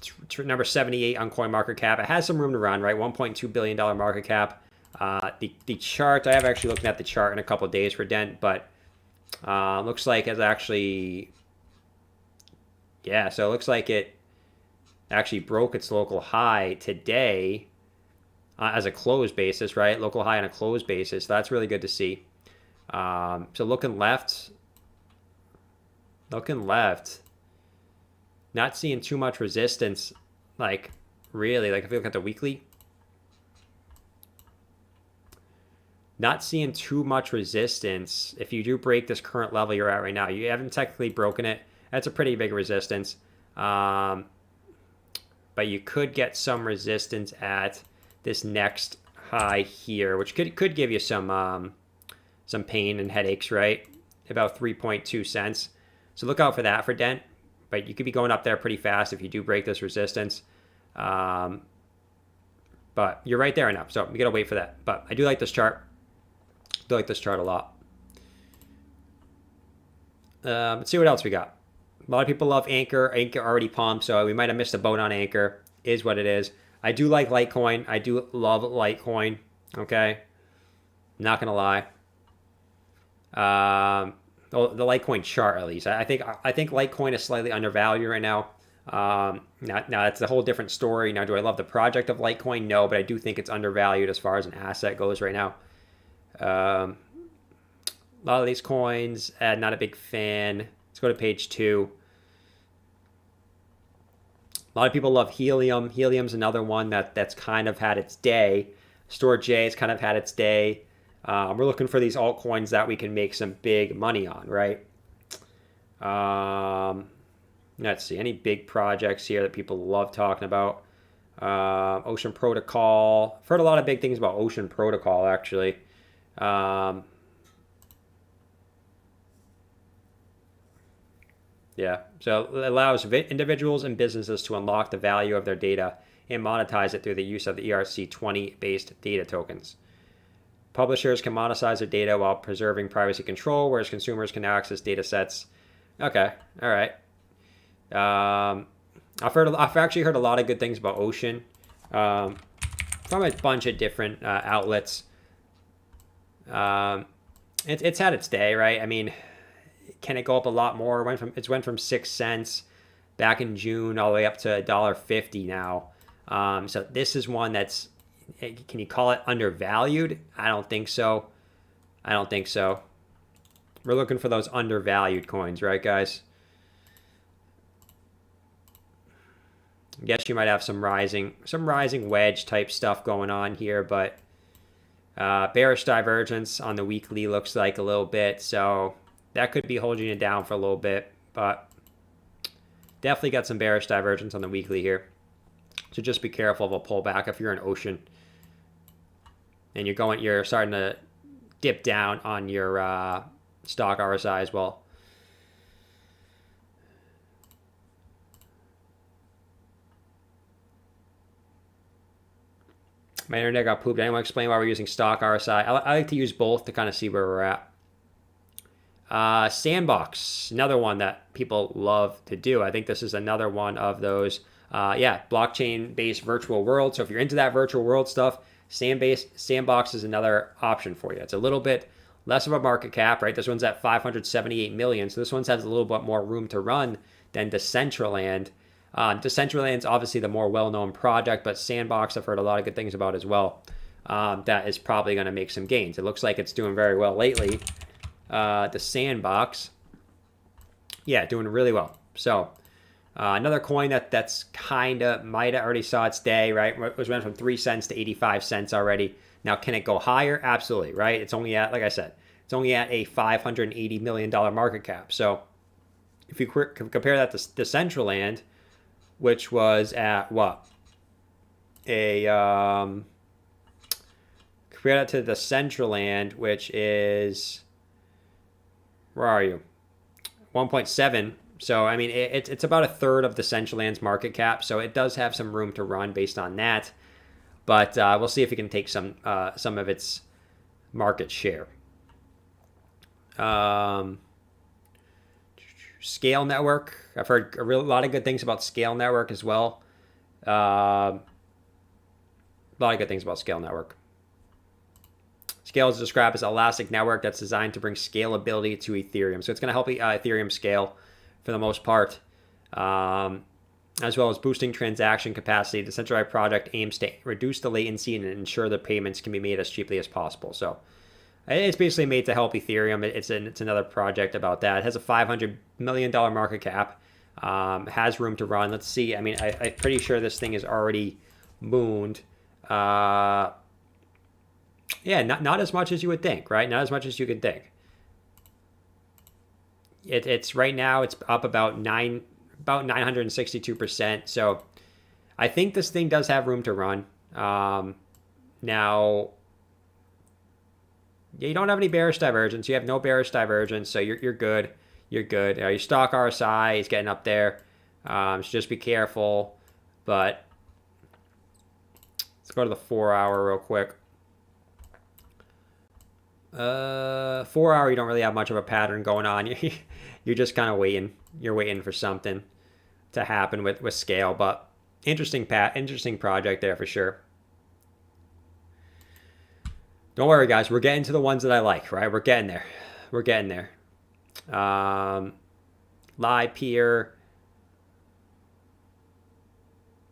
It's number 78 on CoinMarketCap. It has some room to run, right? $1.2 billion market cap. The chart, I have actually looking at the chart in a couple of days for Dent, but looks like it's actually, yeah, so it looks like it actually broke its local high today as a close basis, right? Local high on a close basis. That's really good to see. So looking left, not seeing too much resistance, like really, like if you look at the weekly, not seeing too much resistance. If you do break this current level you're at right now, you haven't technically broken it. That's a pretty big resistance. But you could get some resistance at this next high here, which could give you some pain and headaches, right? About 3.2 cents. So look out for that for Dent. But you could be going up there pretty fast if you do break this resistance. But you're right there enough, so we gotta wait for that. But I do like this chart. Do like this chart a lot. Let's see what else we got. A lot of people love Anchor. Anchor already pumped, so we might have missed a boat on Anchor. Is what it is. I do like Litecoin. I do love Litecoin. Okay, not gonna lie. The Litecoin chart, at least. I think Litecoin is slightly undervalued right now. Now it's a whole different story. Now, do I love the project of Litecoin? No, but I do think it's undervalued as far as an asset goes right now. A lot of these coins, not a big fan. Let's go to page 2. A lot of people love Helium. Helium's another one that's kind of had its day. Storage J has kind of had its day. We're looking for these altcoins that we can make some big money on, right? Let's see, any big projects here that people love talking about? Ocean Protocol. I've heard a lot of big things about Ocean Protocol, actually. Yeah, so it allows individuals and businesses to unlock the value of their data and monetize it through the use of the ERC20 based data tokens. Publishers can monetize their data while preserving privacy control, whereas consumers can access data sets. Okay, all right. I've actually heard a lot of good things about Ocean from a bunch of different outlets. It's had its day, right? I mean, can it go up a lot more? It went from 6 cents back in June all the way up to $1.50 now. So this is one that's, can you call it undervalued? I don't think so. We're looking for those undervalued coins, right, guys? I guess you might have some rising wedge type stuff going on here, but bearish divergence on the weekly looks like a little bit, so that could be holding it down for a little bit, but definitely got some bearish divergence on the weekly here. So just be careful of a pullback if you're in Ocean and you're starting to dip down on your stock RSI as well. My internet got pooped. Anyone explain why we're using stock RSI? I like to use both to kind of see where we're at. Sandbox, another one that people love to do. I think this is another one of those, blockchain-based virtual world. So if you're into that virtual world stuff, Sandbox is another option for you. It's a little bit less of a market cap, right? This one's at 578 million. So this one has a little bit more room to run than Decentraland. Decentraland's obviously the more well-known project, but Sandbox I've heard a lot of good things about as well. That is probably going to make some gains. It looks like it's doing very well lately. The Sandbox, yeah, doing really well. So another coin that's kind of might have already saw its day, right? It went from 3 cents to 85 cents already. Now, can it go higher? Absolutely, right? It's only at, like I said, it's only at a $580 million market cap. So if you compare that to Decentraland, which was at what? Compare that to the Decentraland, which is, where are you? 1.7. So, I mean, it's about a third of the Decentraland's market cap. So it does have some room to run based on that. But we'll see if it can take some of its market share. Scale Network. I've heard a lot of good things about Scale Network as well. A lot of good things about Scale Network. Scale is described as an elastic network that's designed to bring scalability to Ethereum. So it's going to help Ethereum scale for the most part, as well as boosting transaction capacity. The decentralized project aims to reduce the latency and ensure the payments can be made as cheaply as possible. So it's basically made to help Ethereum. It's another project about that. It has a $500 million market cap. Has room to run. Let's see. I mean, I'm pretty sure this thing is already mooned. Yeah, not as much as you would think, right? Not as much as you could think. It's right now it's up about 962%. So I think this thing does have room to run. Now, you don't have any bearish divergence. You have no bearish divergence, so you're good. You're good. Your stock RSI is getting up there. So just be careful. But let's go to the 4 hour real quick. 4 hour, you don't really have much of a pattern going on. You're just kind of waiting. You're waiting for something to happen with Scale. But interesting project there for sure. Don't worry, guys. We're getting to the ones that I like, right? We're getting there. We're getting there. Live Peer.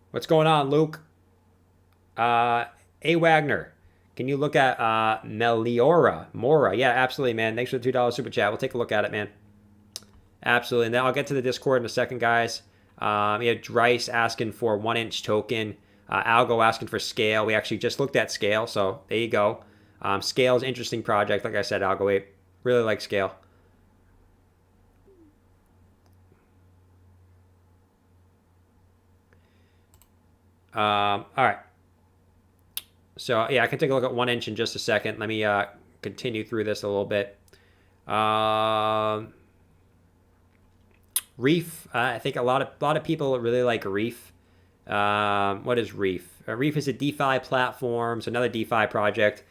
What's going on, Luke? A Wagner. Can you look at Mora? Yeah, absolutely, man. Thanks for the $2 super chat. We'll take a look at it, man. Absolutely. And then I'll get to the Discord in a second, guys. We had Dryce asking for 1-inch token. Algo asking for Scale. We actually just looked at Scale, so there you go. Scale is an interesting project. Like I said, Algo, really like Scale. All right. So yeah, I can take a look at 1-inch in just a second. Let me continue through this a little bit. Reef. I think a lot of people really like Reef. What is Reef? Reef is a DeFi platform. It's another DeFi project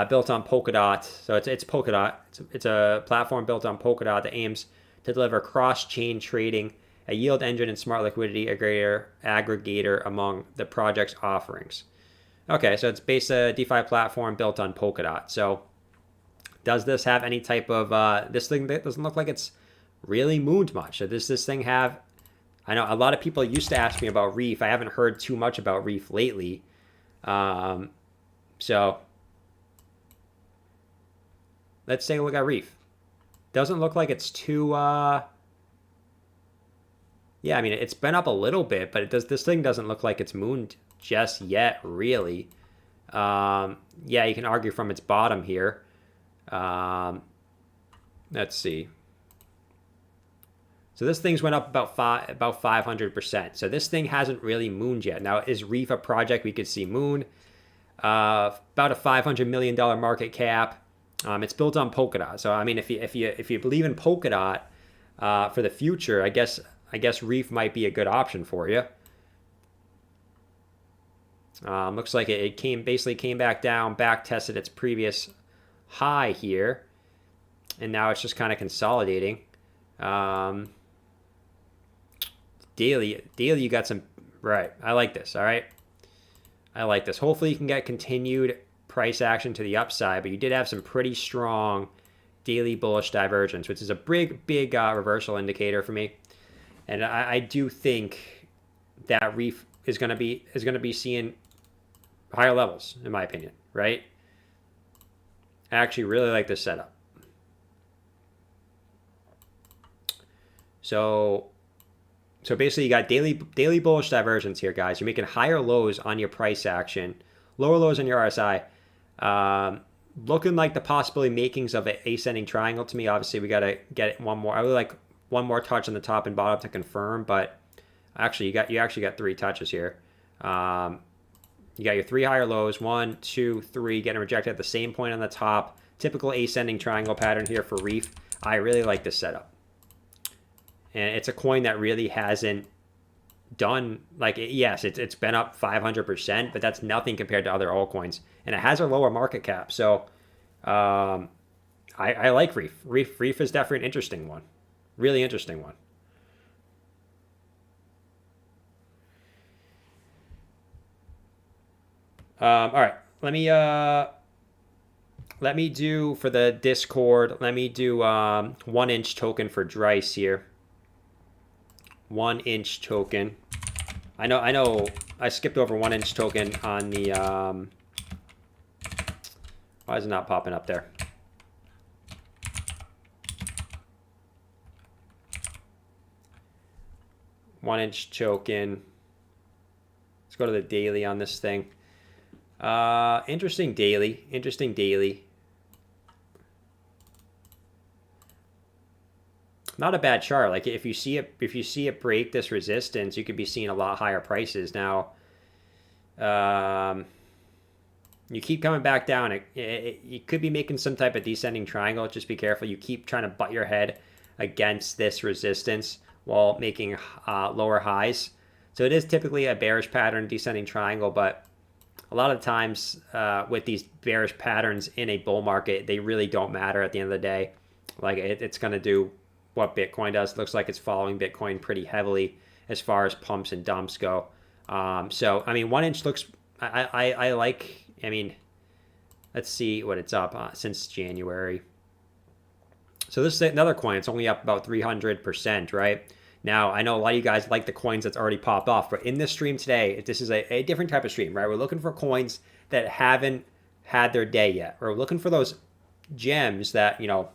built on Polkadot. So it's Polkadot. It's a platform built on Polkadot that aims to deliver cross-chain trading, a yield engine, and smart liquidity aggregator among the project's offerings. Okay, so it's based a DeFi platform built on Polkadot. So does this have any type of, this thing that doesn't look like it's really mooned much. So does this thing have, I know a lot of people used to ask me about Reef. I haven't heard too much about Reef lately. So let's take a look at Reef. Doesn't look like it's too, yeah, I mean, it's been up a little bit, but this thing doesn't look like it's mooned just yet, really. Yeah, you can argue from its bottom here. Let's see. So this thing's went up about 500%. So this thing hasn't really mooned yet. Now, is Reef a project we could see moon? About a $500 million market cap. It's built on Polkadot. So I mean, if you believe in Polkadot for the future, I guess Reef might be a good option for you. Looks like it basically came back down, back tested its previous high here, and now it's just kind of consolidating. Daily, you got some, right? I like this. All right, I like this. Hopefully, you can get continued price action to the upside, but you did have some pretty strong daily bullish divergence, which is a big reversal indicator for me. And I do think that Reef is going to be seeing higher levels, in my opinion, right? I actually really like this setup. So basically, you got daily bullish divergence here, guys. You're making higher lows on your price action, lower lows on your RSI. Looking like the possibility makings of an ascending triangle to me. Obviously, we got to get one more. I would like one more touch on the top and bottom to confirm, but actually, you actually got 3 touches here. You got your 3 higher lows, 1, 2, 3, getting rejected at the same point on the top. Typical ascending triangle pattern here for Reef. I really like this setup. And it's a coin that really hasn't done, like, yes, it's been up 500%, but that's nothing compared to other altcoins. And it has a lower market cap. So I like Reef. Reef is definitely an interesting one. Really interesting one. All right, let me do for the Discord. Let me do 1 inch token for Dryce here. 1 inch token. I know. I skipped over 1 inch token on the. Why is it not popping up there? One-inch token. Let's go to the daily on this thing. Interesting daily. Interesting daily. Not a bad chart. Like if you see it break this resistance, you could be seeing a lot higher prices. Now, you keep coming back down. You could be making some type of descending triangle. Just be careful. You keep trying to butt your head against this resistance while making lower highs. So it is typically a bearish pattern, descending triangle, but a lot of times with these bearish patterns in a bull market, they really don't matter at the end of the day. Like it's going to do what Bitcoin does. Looks like it's following Bitcoin pretty heavily as far as pumps and dumps go. So, I mean, 1 inch looks, I like, I mean, let's see what it's up since January. So this is another coin. It's only up about 300%, right? Now, I know a lot of you guys like the coins that's already popped off, but in this stream today, this is a different type of stream, right? We're looking for coins that haven't had their day yet. We're looking for those gems that, you know,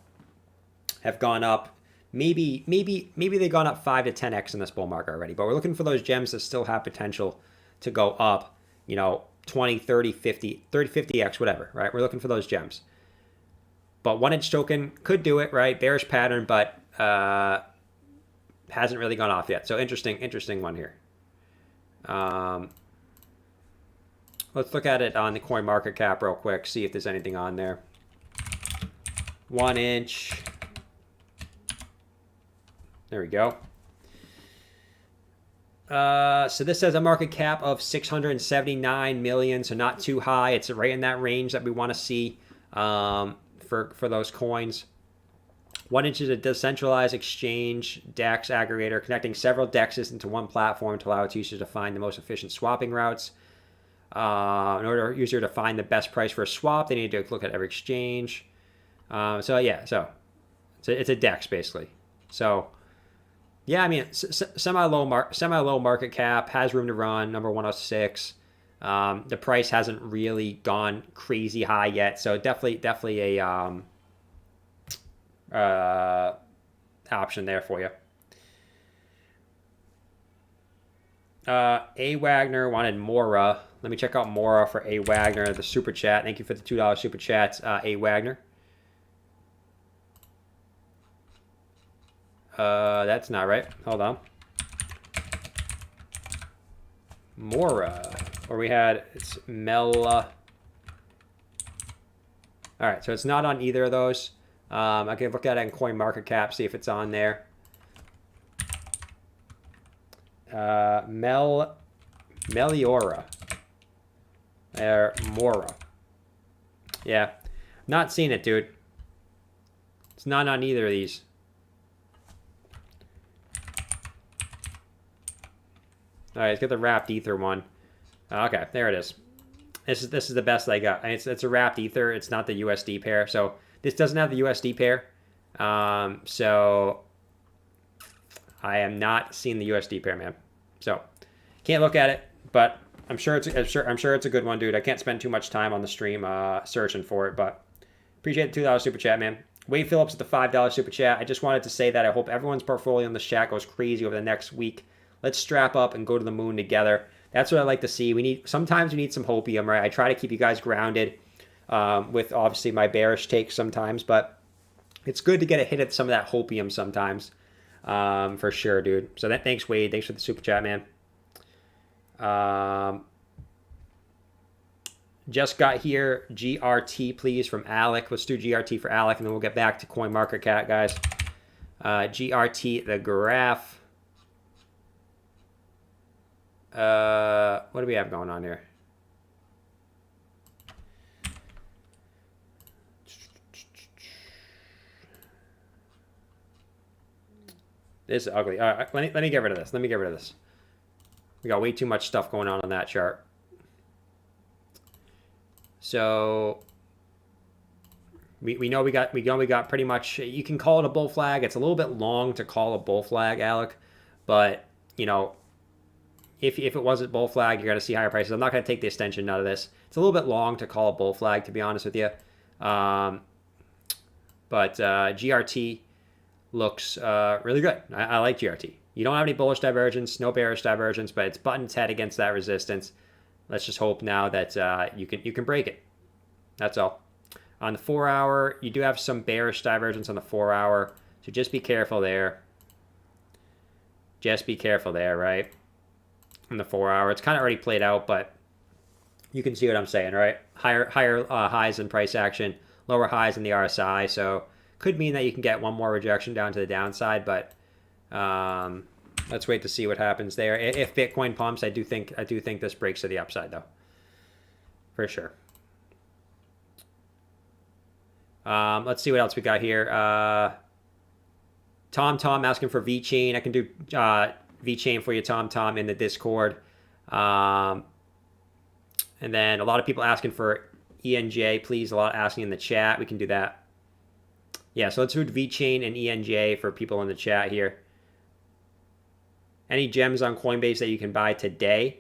have gone up. Maybe they've gone up 5 to 10x in this bull market already, but we're looking for those gems that still have potential to go up, you know, 20, 30, 50, 50x, whatever, right? We're looking for those gems. But 1 inch token could do it, right? Bearish pattern, but hasn't really gone off yet. So interesting one here. Let's look at it on the coin market cap real quick, see if there's anything on there. 1 inch. There we go. So this has a market cap of 679 million, so not too high. It's right in that range that we want to see for those coins. 1 inch is a decentralized exchange DEX aggregator connecting several DEXs into one platform to allow its users to find the most efficient swapping routes. In order for a user to find the best price for a swap, they need to look at every exchange. So it's a DEX basically. So yeah, I mean, semi-low market cap, has room to run, number 106. The price hasn't really gone crazy high yet, so definitely a option there for you. A Wagner wanted Mora. Let me check out Mora for A Wagner, the super chat. Thank you for the $2 super chats, A Wagner. That's not right. Hold on. Mora. Or we had, it's Mela. All right, so it's not on either of those. I can look at it in coin market cap, see if it's on there. Meliora. Mora. Yeah. Not seeing it, dude. It's not on either of these. All right, let's get the wrapped ether one. Okay, there it is. This is the best I got. It's a wrapped ether. It's not the USD pair. So this doesn't have the USD pair. So I am not seeing the USD pair, man. So can't look at it, but I'm sure it's a good one, dude. I can't spend too much time on the stream searching for it, but appreciate the $2 super chat, man. Wade Phillips with the $5 super chat. I just wanted to say that I hope everyone's portfolio in this chat goes crazy over the next week. Let's strap up and go to the moon together. That's what I like to see. Sometimes we need some hopium, right? I try to keep you guys grounded with obviously my bearish takes sometimes, but it's good to get a hit at some of that hopium sometimes, for sure, dude. So thanks, Wade. Thanks for the super chat, man. Just got here. GRT, please, from Alec. Let's do GRT for Alec, and then we'll get back to CoinMarketCap, guys. GRT, the graph. What do we have going on here? This is ugly. All right, let me get rid of this. We got way too much stuff going on that chart. So we know we got pretty much. You can call it a bull flag. It's a little bit long to call a bull flag, Alec, but you know, if it wasn't bull flag, you're going to see higher prices. I'm not going to take the extension out of this. It's a little bit long to call a bull flag, to be honest with you. But GRT looks really good. I like GRT. You don't have any bullish divergence, no bearish divergence, but it's butting its head against that resistance. Let's just hope now that you can break it. That's all. On the 4 hour, you do have some bearish divergence on the 4 hour, so just be careful there. Just be careful there, right? On the 4 hour, it's kind of already played out, but you can see what I'm saying, right? Higher highs in price action, lower highs in the RSI, so could mean that you can get one more rejection down to the downside, but let's wait to see what happens there. If Bitcoin pumps, I do think this breaks to the upside, though, for sure. Let's see what else we got here. Tom asking for VeChain. I can do VeChain for you, Tom, in the Discord. And then a lot of people asking for ENJ, please. A lot asking in the chat. We can do that. Yeah, so let's do VeChain and ENJ for people in the chat here. Any gems on Coinbase that you can buy today?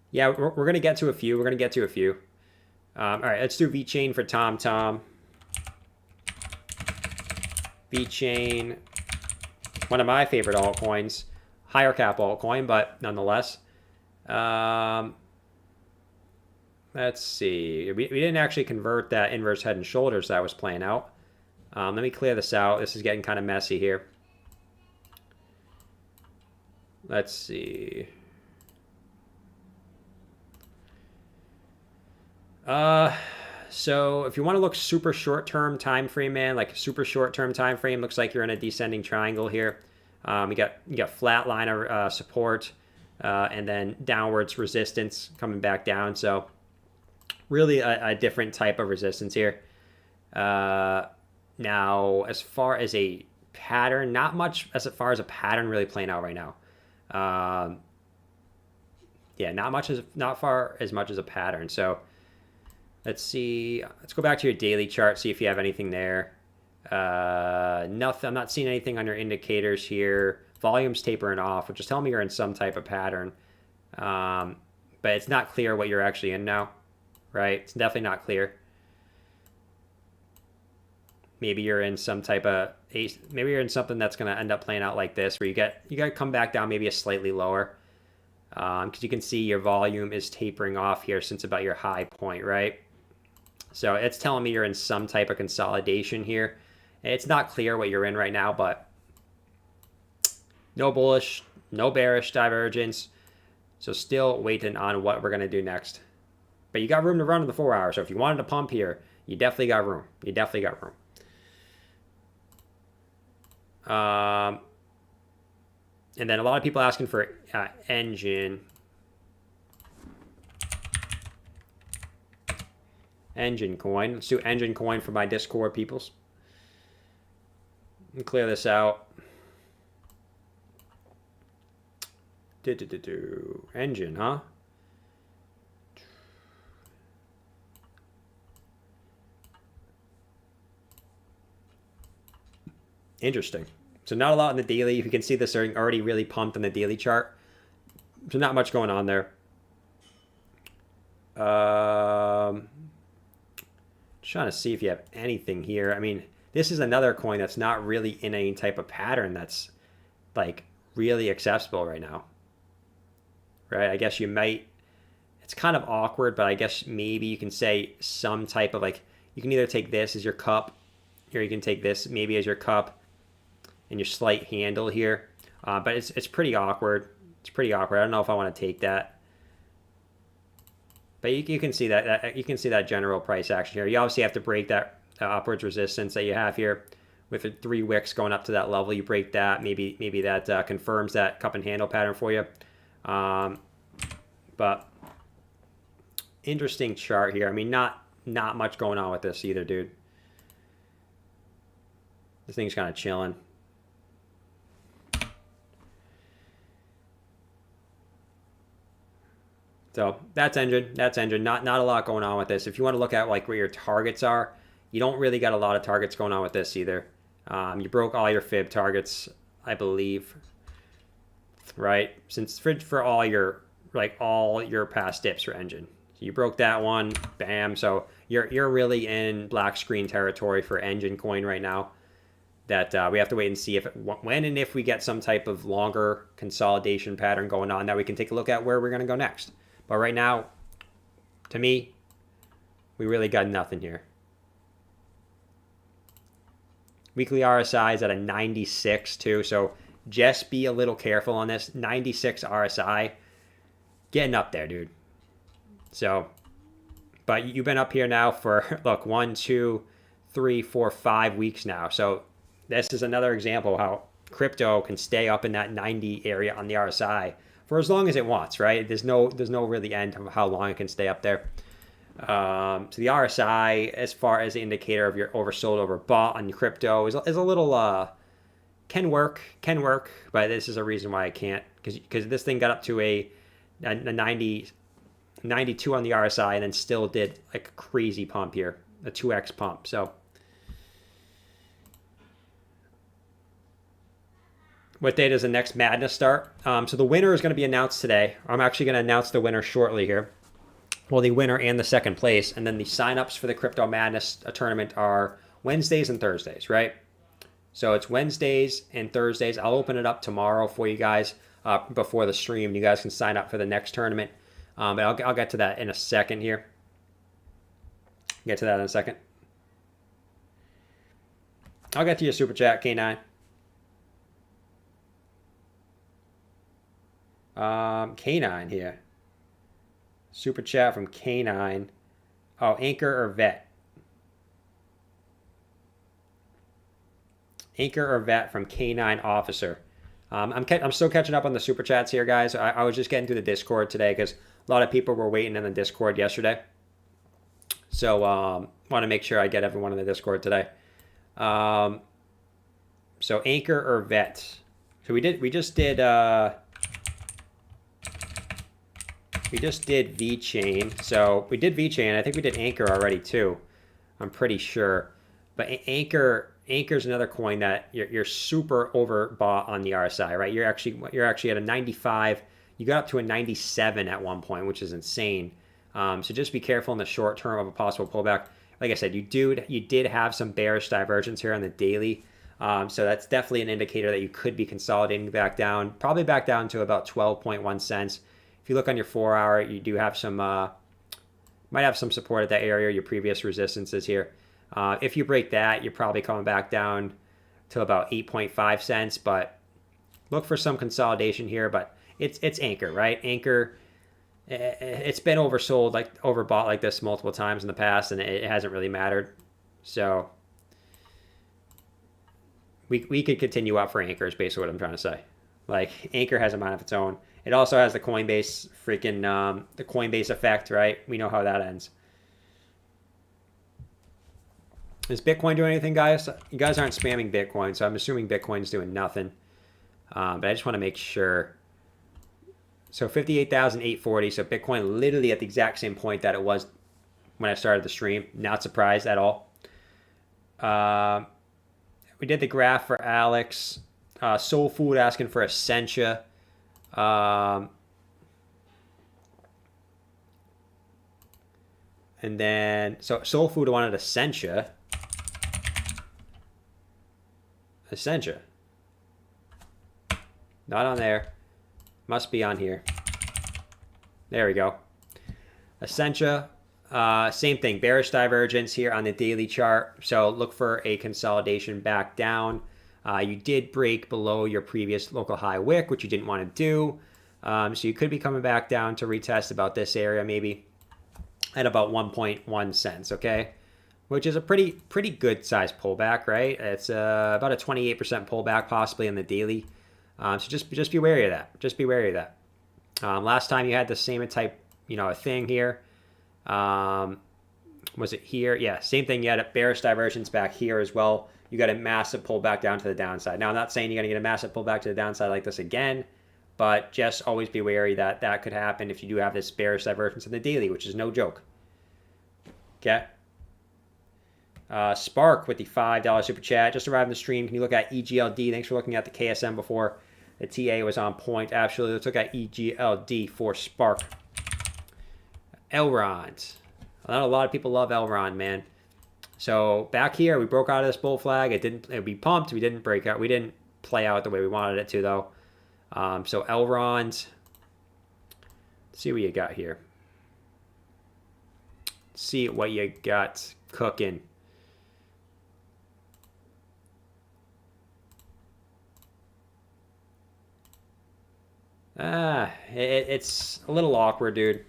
Yeah, we're going to get to a few. All right, let's do VeChain for Tom. VeChain, one of my favorite altcoins. Higher cap altcoin, but nonetheless. Let's see. We didn't actually convert that inverse head and shoulders that I was playing out. Let me clear this out. This is getting kind of messy here. Let's see. So if you want to look super short-term time frame, man, like super short-term time frame, looks like you're in a descending triangle here. You got flat line of support, and then downwards resistance coming back down. So really a different type of resistance here. Now, as far as a pattern, not much as far as a pattern really playing out right now. Yeah, not far as much as a pattern. So let's see. Let's go back to your daily chart, see if you have anything there. Nothing. I'm not seeing anything on your indicators here. Volume's tapering off, which is telling me you're in some type of pattern. But it's not clear what you're actually in now, right? It's definitely not clear. Maybe you're in some type of maybe you're in something that's going to end up playing out like this, where you got to come back down maybe a slightly lower, because you can see your volume is tapering off here since about your high point, right? So it's telling me you're in some type of consolidation here. It's not clear what you're in right now, but no bullish, no bearish divergence. So still waiting on what we're going to do next. But you got room to run in the 4 hours. So if you wanted to pump here, you definitely got room. And then a lot of people asking for engine coin. Let's do engine coin for my Discord peoples. Let me clear this out. Engine, huh? Interesting. So not a lot in the daily. You can see this already really pumped in the daily chart. So not much going on there. Just trying to see if you have anything here. I mean, this is another coin that's not really in any type of pattern that's like really accessible right now. Right? I guess you might. It's kind of awkward, but I guess maybe you can say some type of like, you can either take this as your cup, or you can take this maybe as your cup and your slight handle here. But it's pretty awkward. It's pretty awkward. I don't know if I want to take that. But you can see that you can see that general price action here. You obviously have to break that upwards resistance that you have here with the 3 wicks going up to that level. You break that, maybe that confirms that cup and handle pattern for you. But interesting chart here. I mean, not much going on with this either, dude. This thing's kind of chilling. So that's engine. That's engine. Not a lot going on with this. If you want to look at like where your targets are, you don't really got a lot of targets going on with this either. You broke all your fib targets, I believe, right? Since for all your past dips for engine. So you broke that one, bam. So you're really in black screen territory for engine coin right now. That we have to wait and see when and if we get some type of longer consolidation pattern going on that we can take a look at where we're going to go next. But right now, to me, we really got nothing here. Weekly RSI is at a 96 too, so just be a little careful on this. 96 RSI, getting up there, dude. So, but you've been up here now for, look, 1, 2, 3, 4, 5 weeks now. So this is another example of how crypto can stay up in that 90 area on the RSI for as long as it wants, right? There's no really end of how long it can stay up there. So the RSI, as far as the indicator of your oversold, overbought on crypto, is a little can work, but this is a reason why I can't, because this thing got up to a 90, 92 on the RSI and then still did like a crazy pump here, a 2x pump. So what day does the next madness start? So the winner is going to be announced today. I'm actually going to announce the winner shortly here. Well, the winner and the second place. And then the signups for the Crypto Madness tournament are Wednesdays and Thursdays, right? So it's Wednesdays and Thursdays. I'll open it up tomorrow for you guys before the stream. You guys can sign up for the next tournament. But I'll get to that in a second here. Get to that in a second. I'll get to your super chat, K9. K9 here. Super chat from K9. Oh, Anchor or Vet? Anchor or Vet from K9 Officer. I'm still catching up on the super chats here, guys. I was just getting through the Discord today because a lot of people were waiting in the Discord yesterday. So want to make sure I get everyone in the Discord today. So Anchor or Vet? So we just did VeChain. So we did VeChain. I think we did Anchor already too. I'm pretty sure. But Anchor's another coin that you're super overbought on the RSI, right? You're actually at a 95. You got up to a 97 at one point, which is insane. So just be careful in the short term of a possible pullback. Like I said, you did have some bearish divergence here on the daily. So that's definitely an indicator that you could be consolidating back down, probably back down to about 12.1 cents. If you look on your 4 hour, you do have some, might have some support at that area, your previous resistances here. If you break that, you're probably coming back down to about 8.5 cents, but look for some consolidation here. But it's Anchor, right? Anchor, it's been oversold, like overbought like this multiple times in the past, and it hasn't really mattered. So we could continue up for Anchor is basically what I'm trying to say. Like Anchor has a mind of its own. It also has the Coinbase the Coinbase effect, right? We know how that ends. Is Bitcoin doing anything, guys? You guys aren't spamming Bitcoin, so I'm assuming Bitcoin's doing nothing. But I just want to make sure. So 58,840. So Bitcoin literally at the exact same point that it was when I started the stream. Not surprised at all. We did the graph for Alex. Soul Food asking for Essentia. And then, so Soul Food wanted Essentia. Not on there. Must be on here. There we go. Essentia. Same thing. Bearish divergence here on the daily chart. So look for a consolidation back down. You did break below your previous local high wick, which you didn't want to do. So you could be coming back down to retest about this area maybe at about 1.1 cents, okay? Which is a pretty good size pullback, right? It's about a 28% pullback possibly in the daily. So just be wary of that. Just be wary of that. Last time you had the same type, a thing here. Was it here? Yeah, same thing. You had a bearish divergence back here as well. You got a massive pullback down to the downside. Now, I'm not saying you're going to get a massive pullback to the downside like this again, but just always be wary that that could happen if you do have this bearish divergence in the daily, which is no joke. Okay. Spark with the $5 super chat. Just arrived in the stream. Can you look at EGLD? Thanks for looking at the KSM before. The TA was on point. Absolutely. Let's look at EGLD for Spark. Elrond. Not a lot of people love Elrond, man. So back here, we broke out of this bull flag. We pumped. We didn't break out. We didn't play out the way we wanted it to, though. So Elrond. Let's see what you got here. Let's see what you got cooking. It's a little awkward, dude.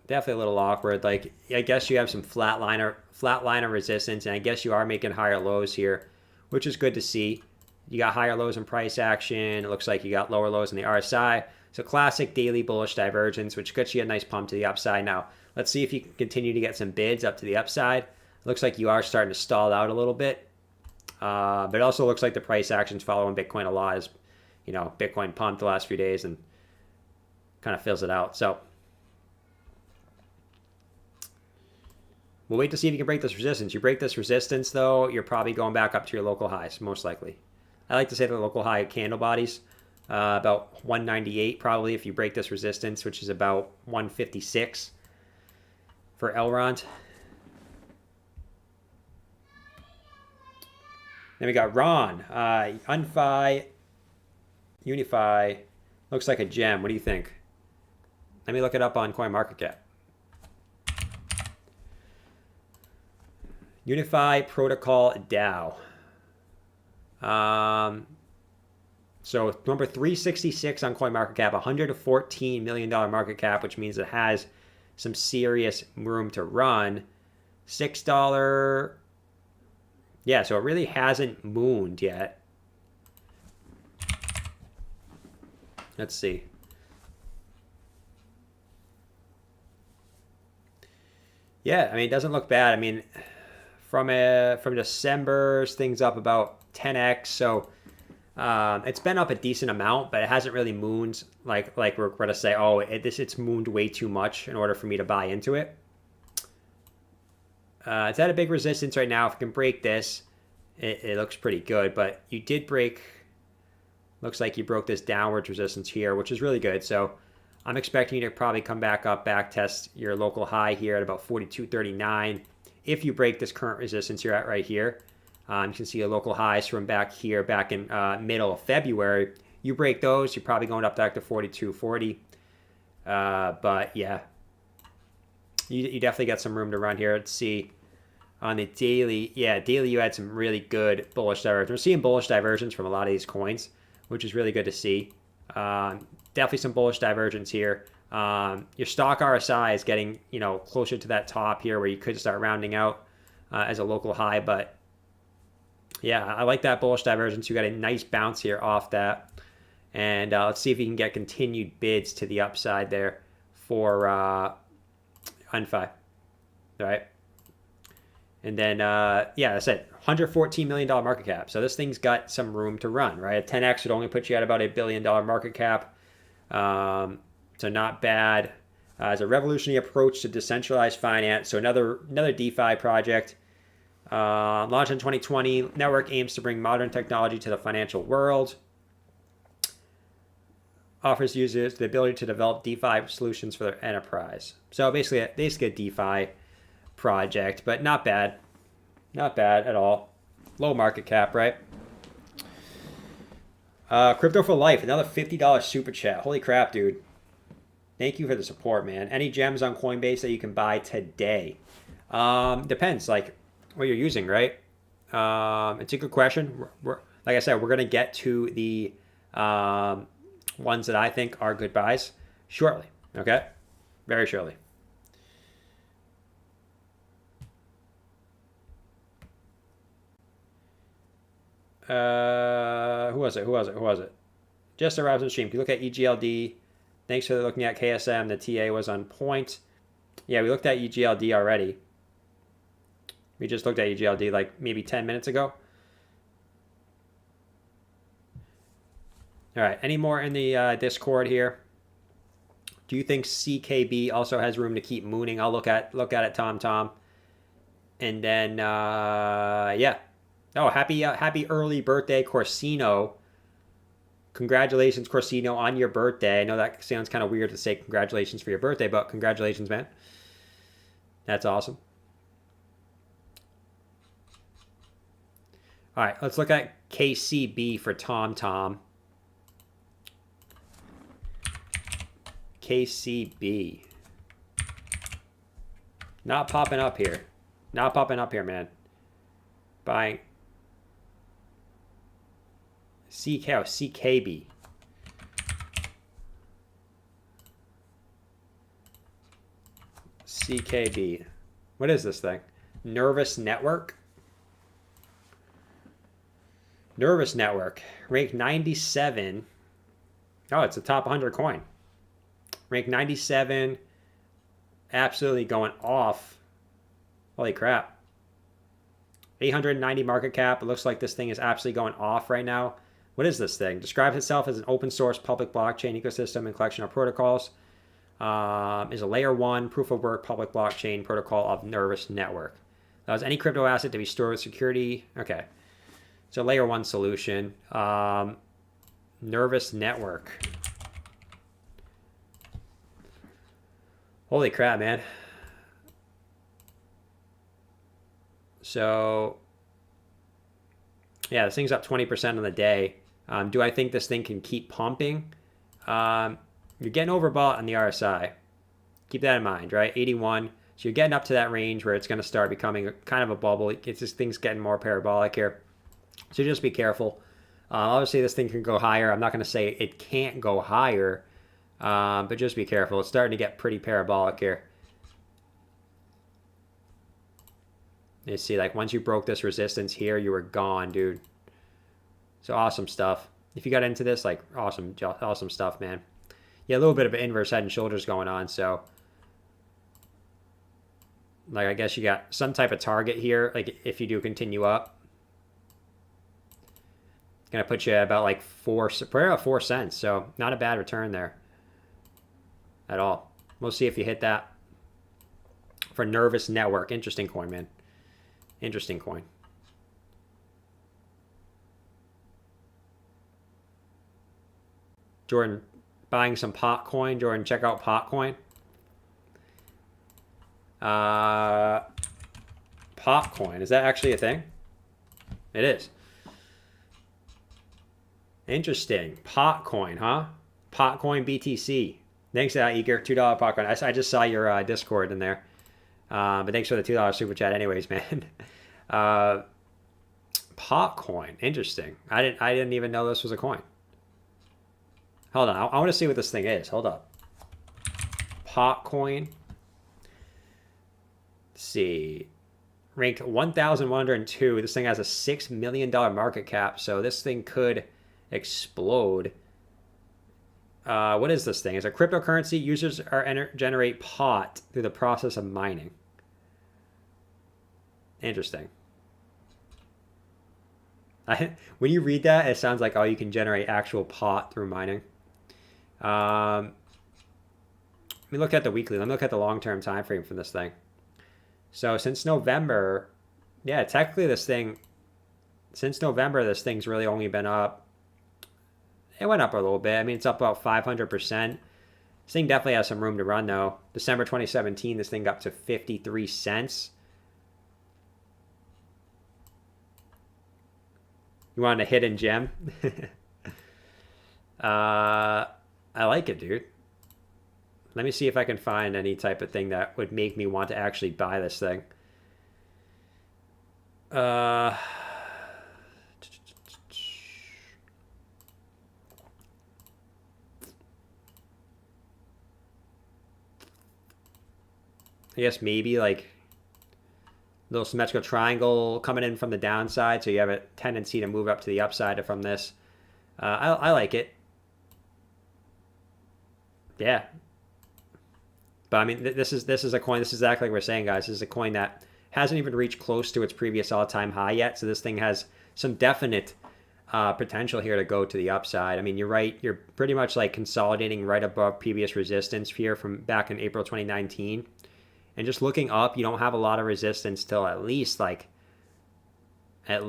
Definitely a little awkward. Like, I guess you have some flatliner resistance, and I guess you are making higher lows here, which is good to see. You got higher lows in price action. It looks like you got lower lows in the RSI. So classic daily bullish divergence, which gets you a nice pump to the upside. Now, let's see if you can continue to get some bids up to the upside. Looks like you are starting to stall out a little bit. But it also looks like the price action's following Bitcoin a lot as, you know, Bitcoin pumped the last few days and kind of fills it out. So we'll wait to see if you can break this resistance. You break this resistance, though, you're probably going back up to your local highs, most likely. I like to say the local high candle bodies, about 198 probably if you break this resistance, which is about 156 for Elrond. Then we got Ron, Unify, looks like a gem. What do you think? Let me look it up on CoinMarketCap. Unify Protocol DAO. So number 366 on CoinMarketCap, $114 million market cap, which means it has some serious room to run. $6. Yeah, so it really hasn't mooned yet. Let's see. Yeah, I mean, it doesn't look bad. I mean, from December, things up about 10x. So it's been up a decent amount, but it hasn't really mooned like we're going to say, oh, it's mooned way too much in order for me to buy into it. It's at a big resistance right now. If you can break this, it looks pretty good. But you did break, looks like you broke this downwards resistance here, which is really good. So I'm expecting you to probably come back up, back test your local high here at about 42.39. If you break this current resistance you're at right here, you can see a local highs from back here, back in middle of February. You break those, you're probably going up back to 42.40. But yeah, you definitely got some room to run here. Let's see on the daily. Yeah, daily you had some really good bullish divergence. We're seeing bullish divergence from a lot of these coins, which is really good to see. Definitely some bullish divergence here. Your stock RSI is getting, you know, closer to that top here where you could start rounding out as a local high. But yeah, I like that bullish divergence. You got a nice bounce here off that. And let's see if you can get continued bids to the upside there for Unfi. All right. And then, yeah, I said $114 million market cap. So this thing's got some room to run, right? A 10x would only put you at about $1 billion market cap. So not bad. It's a revolutionary approach to decentralized finance. So another DeFi project. Launched in 2020, network aims to bring modern technology to the financial world. Offers users the ability to develop DeFi solutions for their enterprise. So basically a DeFi project, but not bad. Not bad at all. Low market cap, right? Crypto for Life, another $50 super chat. Holy crap, dude. Thank you for the support, man. Any gems on Coinbase that you can buy today? Depends, like what you're using, right? It's a good question. Like I said, we're going to get to the ones that I think are good buys shortly, okay? Very shortly. Who was it? Just arrived on the stream. If you look at EGLD, thanks for looking at KSM. The TA was on point. Yeah, we looked at EGLD already. We just looked at UGLD like maybe 10 minutes ago. All right, any more in the Discord here? Do you think CKB also has room to keep mooning? I'll look at it, Tom. And then yeah. Oh, happy early birthday, Corsino. Congratulations, Corsino, on your birthday. I know that sounds kind of weird to say congratulations for your birthday, but congratulations, man. That's awesome. All right, let's look at KCB for Tom. KCB. Not popping up here. Not popping up here, man. Buying. CKB. CKB. What is this thing? Nervous Network? Nervous Network. Ranked 97. Oh, it's a top 100 coin. Ranked 97. Absolutely going off. Holy crap. 890 market cap. It looks like this thing is absolutely going off right now. What is this thing? Describes itself as an open source public blockchain ecosystem and collection of protocols. Is a layer 1 proof of work public blockchain protocol of Nervous Network. Allows any crypto asset to be stored with security. Okay. It's a layer 1 solution. Nervous Network. Holy crap, man. So, yeah, this thing's up 20% on the day. Do I think this thing can keep pumping? You're getting overbought on the RSI. Keep that in mind, right? 81. So you're getting up to that range where it's going to start becoming kind of a bubble. It's just things getting more parabolic here. So just be careful. Obviously, this thing can go higher. I'm not going to say it can't go higher, but just be careful. It's starting to get pretty parabolic here. You see, like once you broke this resistance here, you were gone, dude. So awesome stuff. If you got into this, like awesome stuff, man. Yeah, a little bit of an inverse head and shoulders going on. So, like, I guess you got some type of target here. Like, if you do continue up, it's gonna put you about like 4 cents. So, not a bad return there at all. We'll see if you hit that for Nervous Network. Interesting coin, man. Interesting coin. Jordan buying some pot coin. Jordan, check out pot coin. Pot coin. Is that actually a thing? It is. Interesting. Pot coin, huh? Pot coin BTC. Thanks for that, Eager. $2 pot coin. I just saw your Discord in there. But thanks for the $2 super chat anyways, man. Pot coin. Interesting. I didn't even know this was a coin. Hold on. I want to see what this thing is. Hold up. Pot coin. Let's see. Ranked 1,102. This thing has a $6 million market cap. So this thing could explode. What is this thing? It's a cryptocurrency. Users generate pot through the process of mining. Interesting. When you read that, it sounds like, oh, you can generate actual pot through mining. Let me look at the weekly. Let me look at the long-term time frame for this thing. So since November, yeah, technically this thing, since November, this thing's really only been up. It went up a little bit. I mean, it's up about 500%. This thing definitely has some room to run, though. December 2017, this thing got up to 53 cents. You want a hidden gem? I like it, dude. Let me see if I can find any type of thing that would make me want to actually buy this thing. I guess maybe like little symmetrical triangle coming in from the downside, so you have a tendency to move up to the upside from this. I like it. Yeah. But I mean, this is a coin. This is exactly like we're saying, guys. This is a coin that Hasn't even reached close to its previous all-time high yet. So this thing has some definite potential here to go to the upside. I mean, you're right. You're pretty much like consolidating right above previous resistance here from back in April 2019. And just looking up, you don't have a lot of resistance till at the very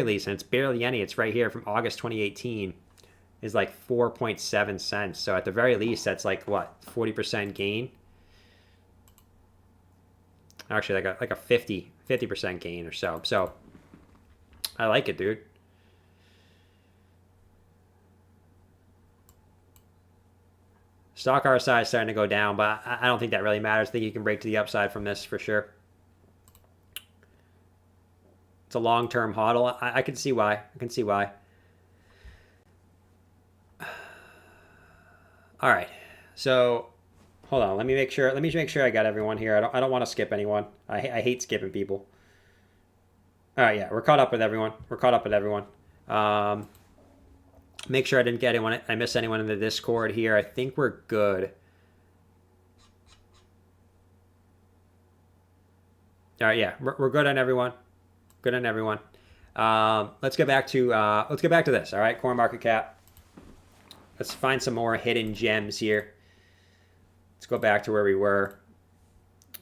least, and it's barely any. It's right here from August 2018 is like 4.7 cents. So at the very least, that's like what, 40% gain? Actually, like a 50% gain or so. So I like it, dude. Stock RSI is starting to go down, but I don't think that really matters. I think you can break to the upside from this for sure. It's a long-term hodl. I can see why. I can see why. All right. So hold on. Let me make sure I got everyone here. I don't want to skip anyone. I hate skipping people. All right. Yeah, we're caught up with everyone. Make sure I didn't get anyone. I missed anyone in the Discord here. I think we're good. All right. Yeah, we're good on everyone. Good on everyone. Let's get back to this. All right, CoinMarketCap. Let's find some more hidden gems here. Let's go back to where we were.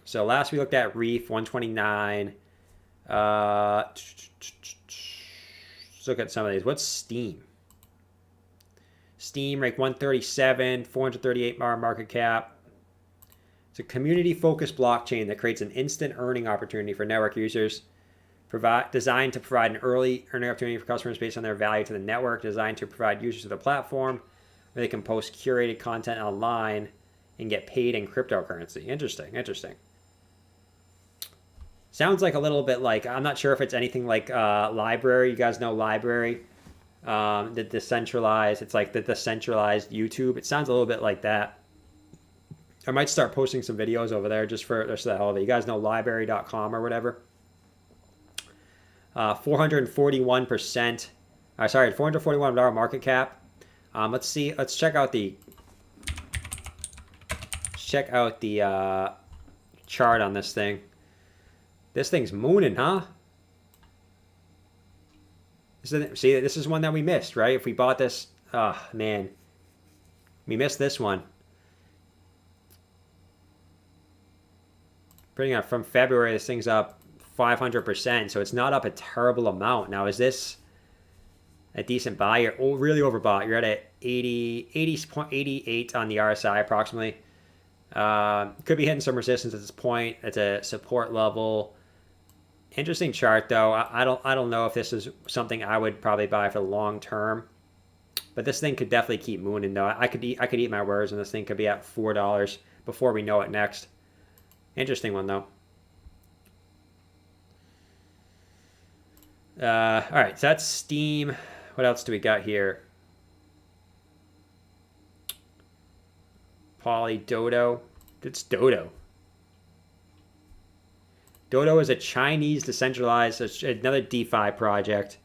So last we looked at Reef 129. Let's look at some of these. What's Steam? Steam rank 137, 438 market cap. It's a community-focused blockchain that creates an instant earning opportunity for network users. Designed to provide an early earning opportunity for customers based on their value to the network. Designed to provide users with a platform where they can post curated content online and get paid in cryptocurrency. Interesting. Sounds like a little bit like, I'm not sure if it's anything like Library. You guys know Library? The decentralized, it's like the decentralized YouTube. It sounds a little bit like that. I might start posting some videos over there just for the hell of it. You guys know library.com or whatever. 441%. Sorry, $441 market cap. Let's see. Let's check out the chart on this thing. This thing's mooning, huh? See, this is one that we missed, right? If we bought this, oh man, we missed this one. Pretty much from February, this thing's up 500%, so it's not up a terrible amount. Now, is this a decent buy? You're really overbought. You're at 80.88 on the RSI approximately. Could be hitting some resistance at this point. It's a support level. Interesting chart though. I don't know if this is something I would probably buy for the long term, but this thing could definitely keep mooning though. I could eat my words, and this thing could be at $4 before we know it next. Interesting one though. All right, so that's Steam. What else do we got here? Dodo. It's Dodo. Dodo is a Chinese decentralized, another DeFi project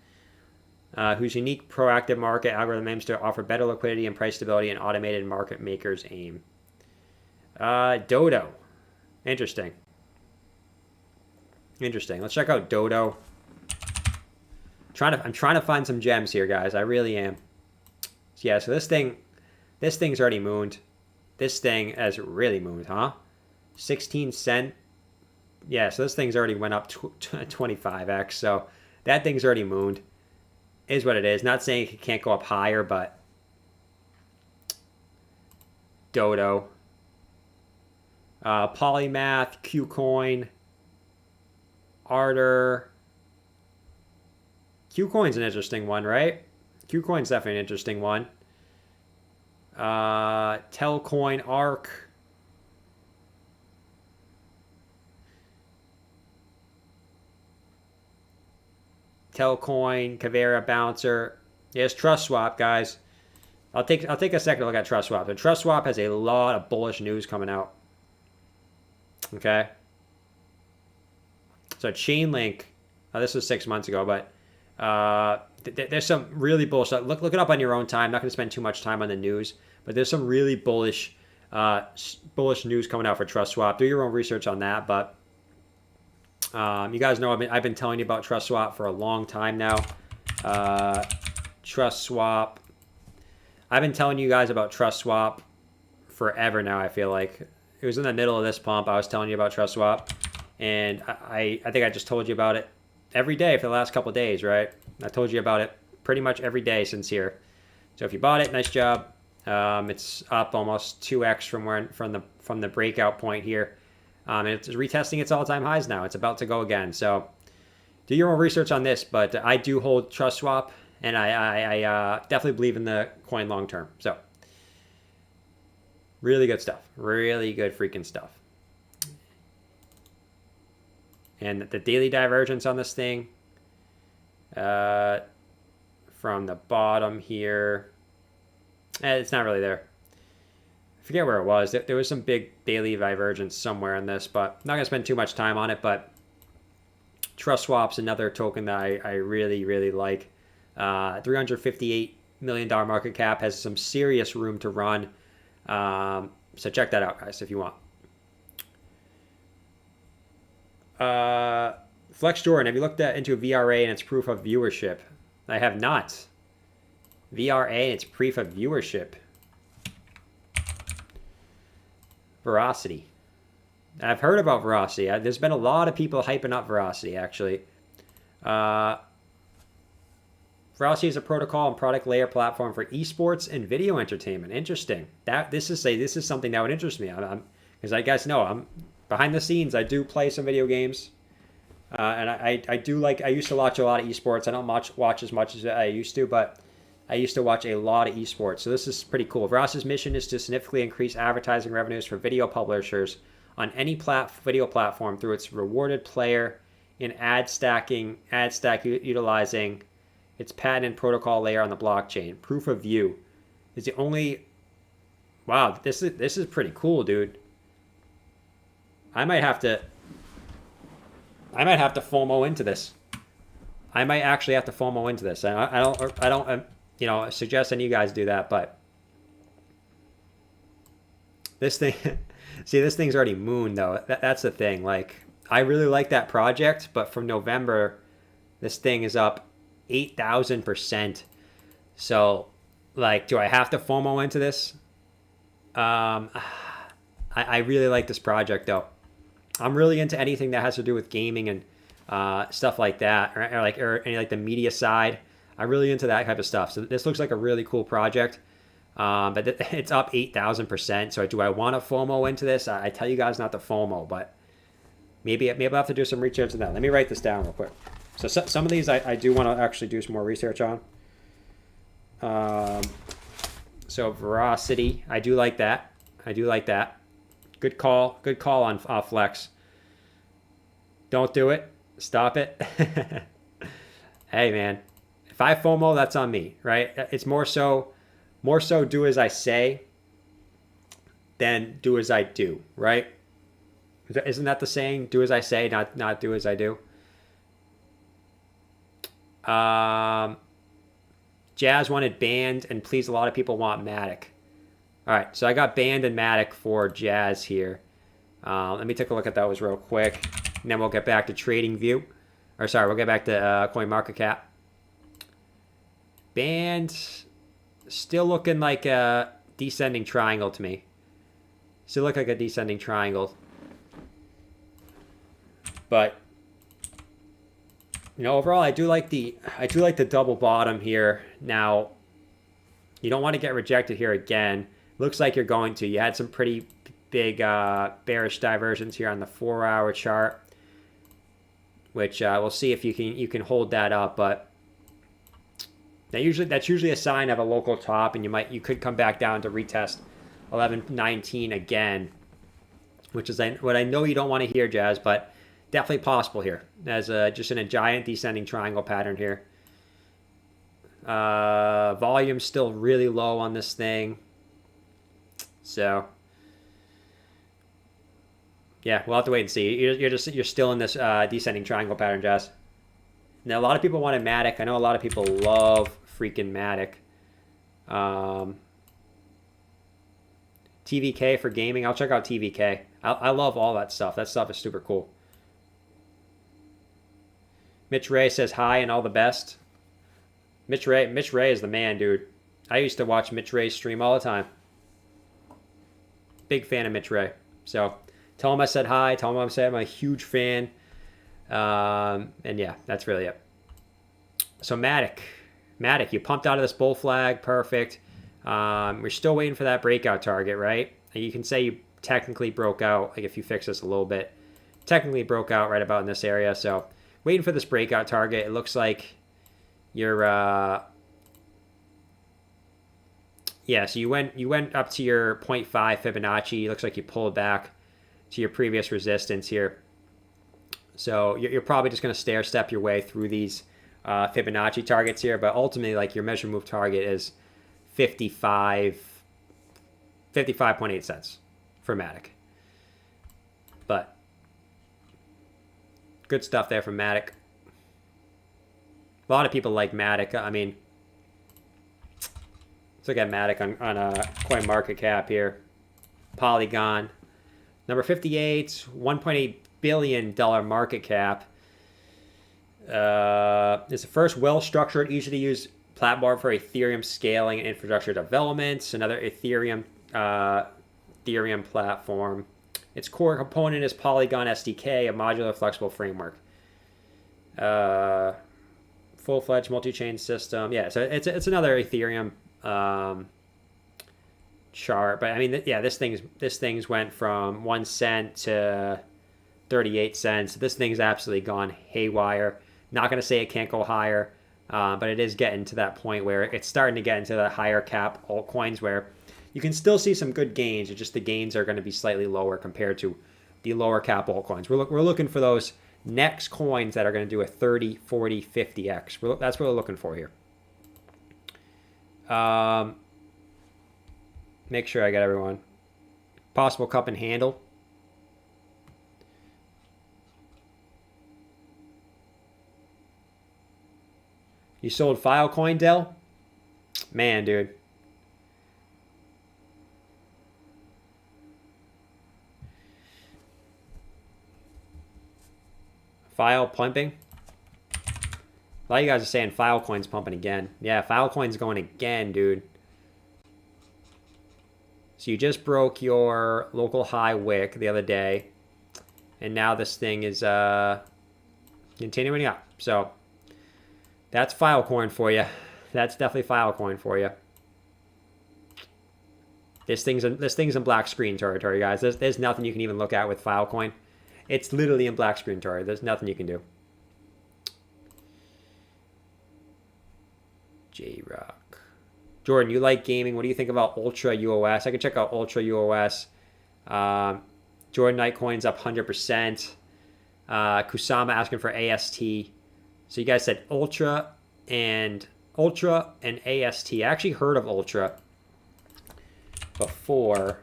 whose unique proactive market algorithm aims to offer better liquidity and price stability and automated market makers aim. Dodo. Interesting. Let's check out Dodo. I'm trying to find some gems here, guys. I really am. Yeah, so this thing's already mooned. This thing has really mooned, huh? 16 cent. Yeah, so this thing's already went up 25x. So that thing's already mooned. Is what it is. Not saying it can't go up higher, but Dodo. Polymath, Qcoin, Ardor. Qcoin's an interesting one, right? Qcoin's definitely an interesting one. Telcoin, Arc. Telcoin, Kavera, Bouncer. Yes, TrustSwap, guys. I'll take a second to look at TrustSwap. So TrustSwap has a lot of bullish news coming out. Okay. So Chainlink. This was 6 months ago, but there's some really bullish stuff. Look it up on your own time. Not going to spend too much time on the news, but there's some really bullish news coming out for TrustSwap. Do your own research on that, but You guys know I've been telling you about TrustSwap for a long time now. TrustSwap. I've been telling you guys about TrustSwap forever now. I feel like it was in the middle of this pump. I was telling you about TrustSwap, and I think I just told you about it every day for the last couple of days, right? I told you about it pretty much every day since here. So if you bought it, nice job. It's up almost 2x from the breakout point here. And it's retesting its all-time highs now. It's about to go again. So do your own research on this, but I do hold TrustSwap, and I definitely believe in the coin long term. So really good stuff. Really good freaking stuff. And the daily divergence on this thing, from the bottom here, it's not really there. I forget where it was. There was some big daily divergence somewhere in this, but I'm not going to spend too much time on it. But TrustSwap's another token that I really, really like. $358 million market cap, has some serious room to run. So check that out, guys, if you want. Flex Jordan, have you looked into VRA and its proof of viewership? I have not. VRA and its proof of viewership. Veracity. I've heard about Veracity. There's been a lot of people hyping up Veracity, actually. Veracity is a protocol and product layer platform for esports and video entertainment. Interesting. This is something that would interest me. Because I guys know I'm behind the scenes. I do play some video games, and I do like. I used to watch a lot of esports. I don't watch as much as I used to, but I used to watch a lot of esports. So this is pretty cool. Veracity's mission is to significantly increase advertising revenues for video publishers on any video platform through its rewarded player in ad stack utilizing its patented protocol layer on the blockchain. Proof of view is the only. Wow, this is pretty cool, dude. I might have to FOMO into this. I might actually have to FOMO into this. I don't suggest any of you guys do that, but this thing, see, this thing's already mooned though. That's the thing. Like, I really like that project, but from November, this thing is up 8,000%. So, like, do I have to FOMO into this? I really like this project though. I'm really into anything that has to do with gaming and stuff like that, or any like the media side. I'm really into that type of stuff. So this looks like a really cool project. But it's up 8,000%. So do I want to FOMO into this? I tell you guys not to FOMO, but maybe I'll have to do some research on that. Let me write this down real quick. So some of these I do want to actually do some more research on. So Veracity, I do like that. Good call on Flex. Don't do it. Stop it. Hey man, if I FOMO, that's on me, right? It's more so do as I say than do as I do, right? Isn't that the saying? Do as I say, not do as I do. Jazz wanted banned, and please, a lot of people want Matic. All right, so I got banned and Matic for Jazz here. Let me take a look at those real quick, and then we'll get back to TradingView. We'll get back to CoinMarketCap. Banned, still looking like a descending triangle to me. Still look like a descending triangle. But overall, I do like the double bottom here. Now, you don't want to get rejected here again. Looks like you're going to. You had some pretty big bearish diversions here on the 4-hour chart, which we'll see if you can hold that up. But that's usually a sign of a local top, and you could come back down to retest 1119 again, which is what I know you don't want to hear, Jazz, but definitely possible here as just in a giant descending triangle pattern here. Volume still really low on this thing. So, yeah, we'll have to wait and see. You're still in this descending triangle pattern, Jazz. Now, a lot of people wanted Matic. I know a lot of people love freaking Matic. TVK for gaming. I'll check out TVK. I love all that stuff. That stuff is super cool. Mitch Ray says hi and all the best. Mitch Ray is the man, dude. I used to watch Mitch Ray stream all the time. Big fan of Mitch Ray. So tell him I said hi. Tell him I'm a huge fan. And yeah, that's really it. So Matic, you pumped out of this bull flag. Perfect. We're still waiting for that breakout target, right? You can say you technically broke out, like if you fix this a little bit. Technically broke out right about in this area. So waiting for this breakout target. It looks like you're yeah, so you went up to your 0.5 Fibonacci. It looks like you pulled back to your previous resistance here. So you're probably just going to stair step your way through these Fibonacci targets here, but ultimately, like, your measure move target is 55.8 cents for Matic. But good stuff there from Matic. A lot of people like Matic. I mean, let's look at Matic on a CoinMarketCap here. Polygon, number 58, $1.8 billion market cap. It's the first well-structured, easy-to-use platform for Ethereum scaling and infrastructure development. Another Ethereum platform. Its core component is Polygon SDK, a modular, flexible framework. Full-fledged multi-chain system. Yeah, so it's another Ethereum chart. But I mean, yeah, this thing's went from 1 cent to 38 cents. This thing's absolutely gone haywire. Not going to say it can't go higher, but it is getting to that point where it's starting to get into the higher cap altcoins where you can still see some good gains. It's just the gains are going to be slightly lower compared to the lower cap altcoins. We're looking for those next coins that are going to do a 30, 40, 50x. That's what we're looking for here. Make sure I got everyone. Possible cup and handle. You sold Filecoin, Dell? Man, dude. File pumping? A lot of you guys are saying Filecoin's pumping again. Yeah, Filecoin's going again, dude. So you just broke your local high wick the other day. And now this thing is continuing up. So that's Filecoin for you. That's definitely Filecoin for you. This thing's in black screen territory, guys. There's nothing you can even look at with Filecoin. It's literally in black screen territory. There's nothing you can do. J-Rock. Jordan, you like gaming. What do you think about Ultra UOS? I can check out Ultra UOS. Jordan Nightcoin's up 100%. Kusama asking for AST. So you guys said Ultra and AST. I actually heard of Ultra before.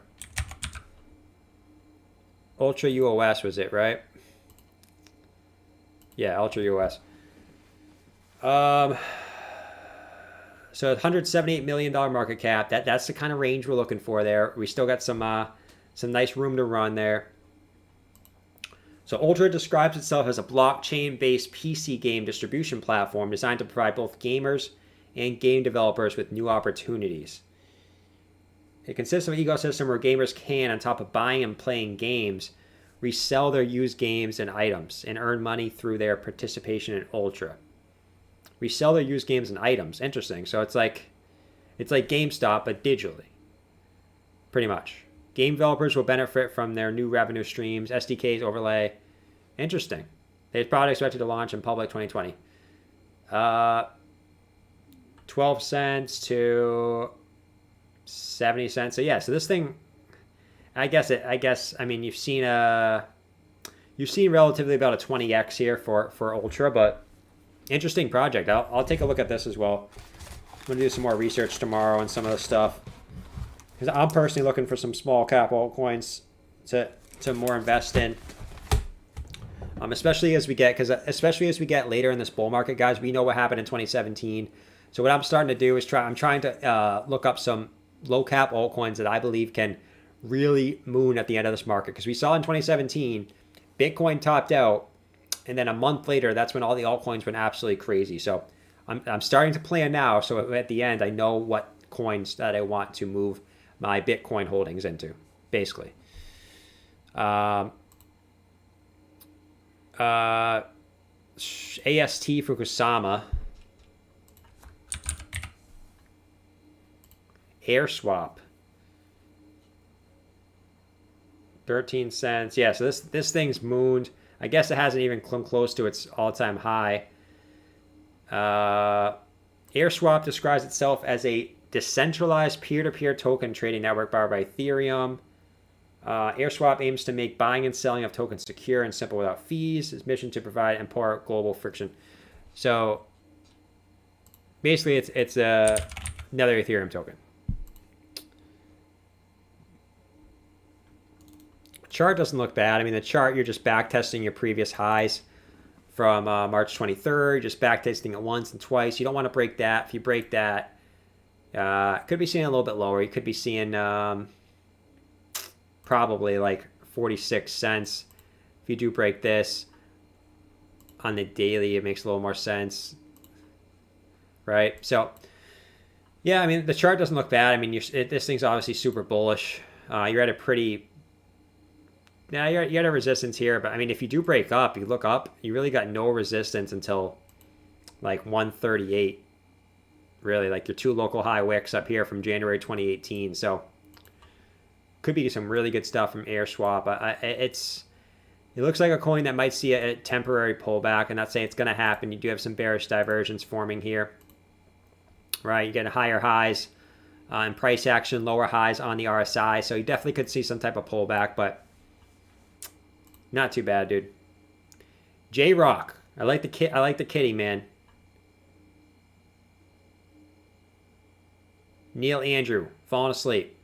Ultra UOS was it, right? Yeah, Ultra UOS. So $178 million market cap. That's the kind of range we're looking for there. We still got some nice room to run there. So Ultra describes itself as a blockchain-based PC game distribution platform designed to provide both gamers and game developers with new opportunities. It consists of an ecosystem where gamers can, on top of buying and playing games, resell their used games and items and earn money through their participation in Ultra. Resell their used games and items. Interesting. So it's like GameStop, but digitally. Pretty much. Game developers will benefit from their new revenue streams, SDKs, overlay. Interesting. The product expected to launch in public 2020. 12 cents to 70 cents. So yeah, so this thing, I mean, you've seen relatively about a 20x here for Ultra, but interesting project. I'll take a look at this as well. I'm going to do some more research tomorrow on some of the stuff. Because I'm personally looking for some small cap altcoins to more invest in. Especially as we get later in this bull market, guys. We know what happened in 2017. So what I'm starting to do is I'm trying to look up some low cap altcoins that I believe can really moon at the end of this market. Because we saw in 2017, Bitcoin topped out And then a month later, that's when all the altcoins went absolutely crazy. So I'm starting to plan now. So at the end, I know what coins that I want to move my Bitcoin holdings into, basically. AST Fukusama. AirSwap. 13 cents. Yeah, so this thing's mooned. I guess it hasn't even come close to its all-time high. AirSwap describes itself as a decentralized peer-to-peer token trading network powered by Ethereum. AirSwap aims to make buying and selling of tokens secure and simple without fees. Its mission to provide empower global friction. So basically, it's another Ethereum token. Chart doesn't look bad. I mean, the chart, you're just back testing your previous highs from March 23rd, just back testing it once and twice. You don't want to break that. If you break that, could be seeing a little bit lower. You could be seeing probably like 46 cents. If you do break this on the daily, it makes a little more sense, right? So, yeah, I mean, the chart doesn't look bad. I mean, this thing's obviously super bullish. You're at a pretty... Now you're at a resistance here, but I mean, if you do break up, you look up, you really got no resistance until like 138. Really, like your two local high wicks up here from January 2018. So could be some really good stuff from AirSwap. It looks like a coin that might see a temporary pullback. I'm not saying it's going to happen. You do have some bearish divergence forming here, right? You get higher highs in price action, lower highs on the RSI. So you definitely could see some type of pullback, but not too bad, dude. J Rock. I like the kitty, man. Neil Andrew, falling asleep.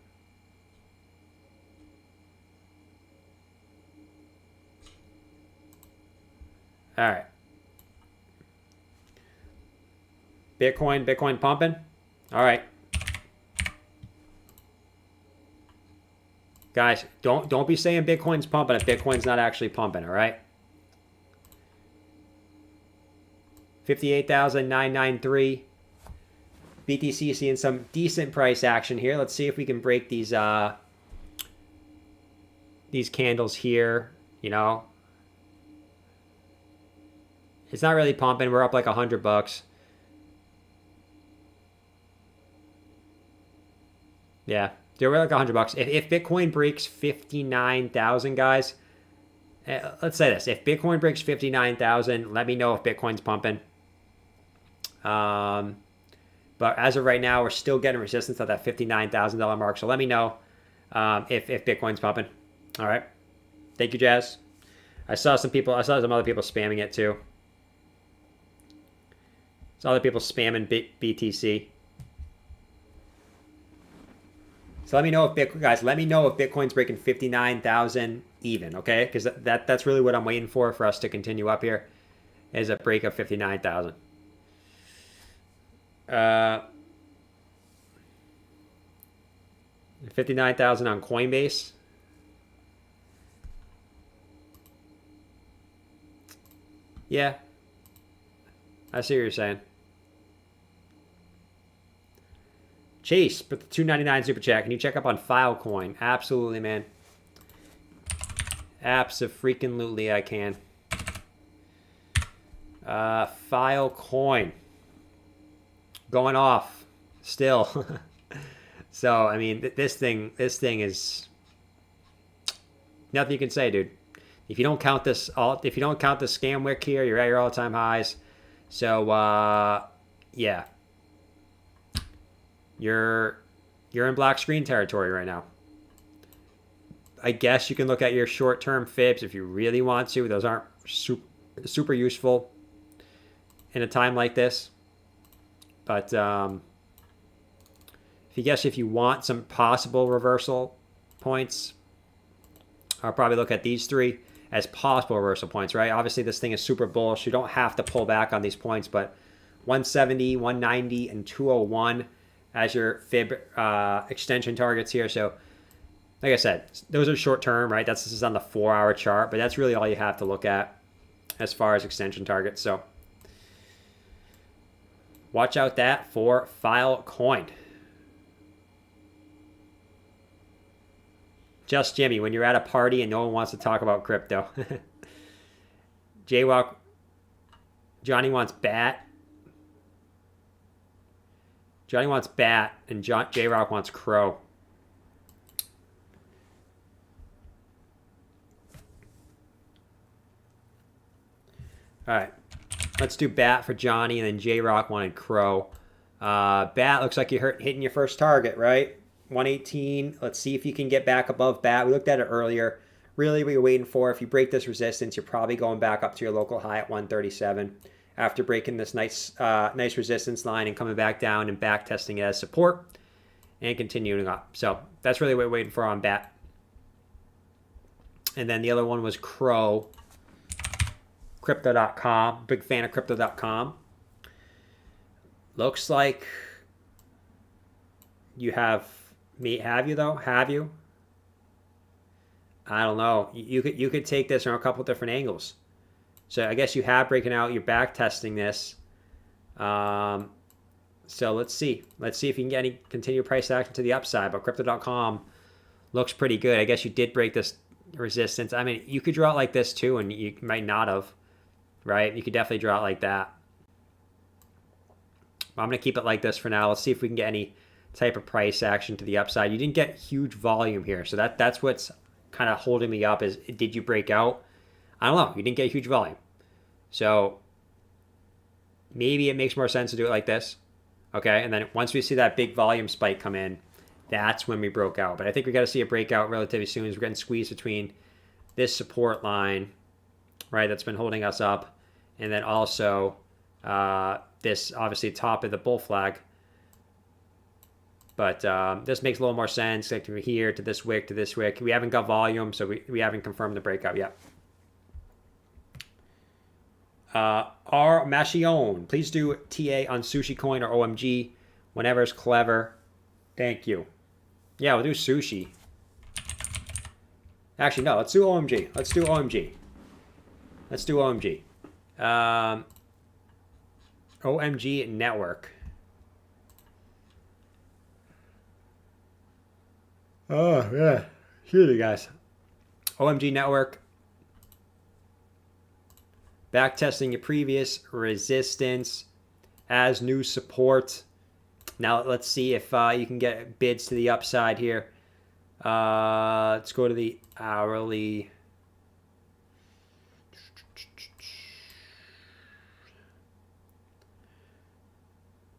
All right. Bitcoin pumping. All right. Guys, don't be saying Bitcoin's pumping if Bitcoin's not actually pumping, all right? 58,993. BTC seeing some decent price action here. Let's see if we can break these candles here, you know. It's not really pumping. We're up like $100. Yeah. We're like $100. If Bitcoin breaks 59,000, guys, let's say this. If Bitcoin breaks 59,000, let me know if Bitcoin's pumping. But as of right now, we're still getting resistance at that $59,000 mark. So let me know if Bitcoin's pumping. All right. Thank you, Jazz. I saw some other people spamming it too. Saw other people spamming BTC. So let me know if let me know if Bitcoin's breaking 59,000 even, okay? Because that's really what I'm waiting for us to continue up here, is a break of 59,000. 59,000 on Coinbase. Yeah, I see what you're saying. Chase, put the $2.99 super chat. Can you check up on Filecoin? Absolutely, man. Abso-freaking-lutely I can. Filecoin. Going off. Still. So, I mean, this thing is nothing you can say, dude. If you don't count this scam wick here, you're at your all-time highs. So, yeah. You're in black screen territory right now. I guess you can look at your short-term fibs if you really want to. Those aren't super useful in a time like this. But if you want some possible reversal points, I'll probably look at these three as possible reversal points, right? Obviously, this thing is super bullish. You don't have to pull back on these points, but 170, 190, and 201 as your fib extension targets here. So, like I said, those are short term, right? This is on the 4-hour chart, but that's really all you have to look at. as far as extension targets. So watch out that for Filecoin. Just Jimmy, when you're at a party and no one wants to talk about crypto. J-Rock, Johnny wants bat. Johnny wants bat, and J-Rock wants crow. All right, let's do bat for Johnny, and then J-Rock wanted crow. Bat looks like you're hitting your first target, right? 118. Let's see if you can get back above bat. We looked at it earlier. Really what you're waiting for, if you break this resistance, you're probably going back up to your local high at 137 after breaking this nice resistance line and coming back down and back testing it as support and continuing up. So that's really what we're waiting for on bat. And then the other one was crow. Crypto.com. Big fan of Crypto.com. Looks like you have me. Have you though? Have you? I don't know. You could take this from a couple different angles. So I guess you have breaking out. You're back testing this. So let's see. Let's see if you can get any continued price action to the upside. But Crypto.com looks pretty good. I guess you did break this resistance. I mean, you could draw it like this too, and you might not have. Right? You could definitely draw it like that. I'm going to keep it like this for now. Let's see if we can get any type of price action to the upside. You didn't get huge volume here. So that's what's kind of holding me up is, did you break out? I don't know. You didn't get huge volume. So maybe it makes more sense to do it like this. Okay. And then once we see that big volume spike come in, that's when we broke out. But I think we got to see a breakout relatively soon as we're getting squeezed between this support line, right, that's been holding us up, and then also this obviously top of the bull flag. But this makes a little more sense, like from here to this wick to this wick. We haven't got volume, so we haven't confirmed the breakout yet. R. Machione, please do TA on Sushi Coin or OMG whenever it's clever. Thank you. Yeah, we'll do sushi. Actually, no, let's do OMG. Let's do OMG. Let's do OMG. OMG Network. Oh, yeah. Here you guys. OMG Network. Back testing your previous resistance as new support. Now let's see if you can get bids to the upside here. Let's go to the hourly.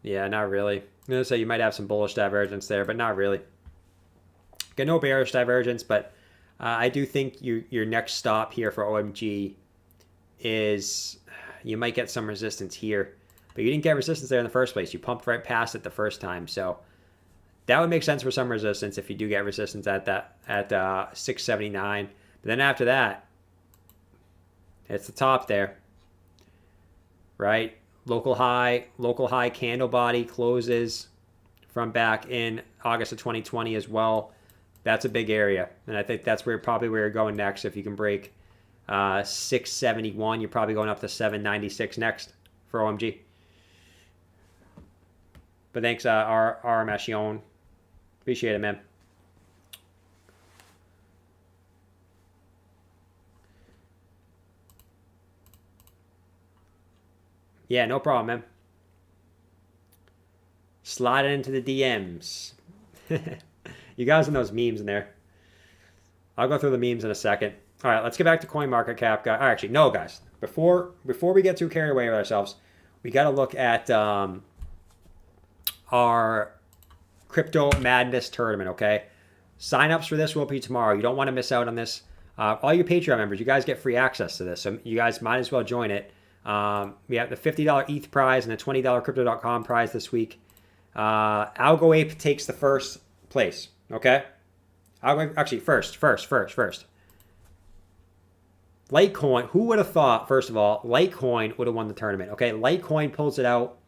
Yeah, not really. I'm going to say you might have some bullish divergence there, but not really. Got no bearish divergence, but I do think your next stop here for OMG is you might get some resistance here. But you didn't get resistance there in the first place. You pumped right past it the first time. So that would make sense for some resistance if you do get resistance at 679. But then after that, it's the top there, right? Local high candle body closes from back in August of 2020 as well. That's a big area. And I think that's probably where you're going next. If you can break 671, you're probably going up to 796 next for OMG. But thanks, R. Machione. Appreciate it, man. Yeah, no problem, man. Slide it into the DMs. You guys in those memes in there. I'll go through the memes in a second. All right, let's get back to CoinMarketCap. Actually, no, guys. Before we get too carried away with ourselves, we got to look at our Crypto Madness tournament, okay? Sign-ups for this will be tomorrow. You don't want to miss out on this. All you Patreon members, you guys get free access to this, so you guys might as well join it. We have the $50 ETH prize and the $20 Crypto.com prize this week. AlgoApe takes the first place, okay? Actually, first. Litecoin, who would have thought, first of all, Litecoin would have won the tournament, okay? Litecoin pulls it out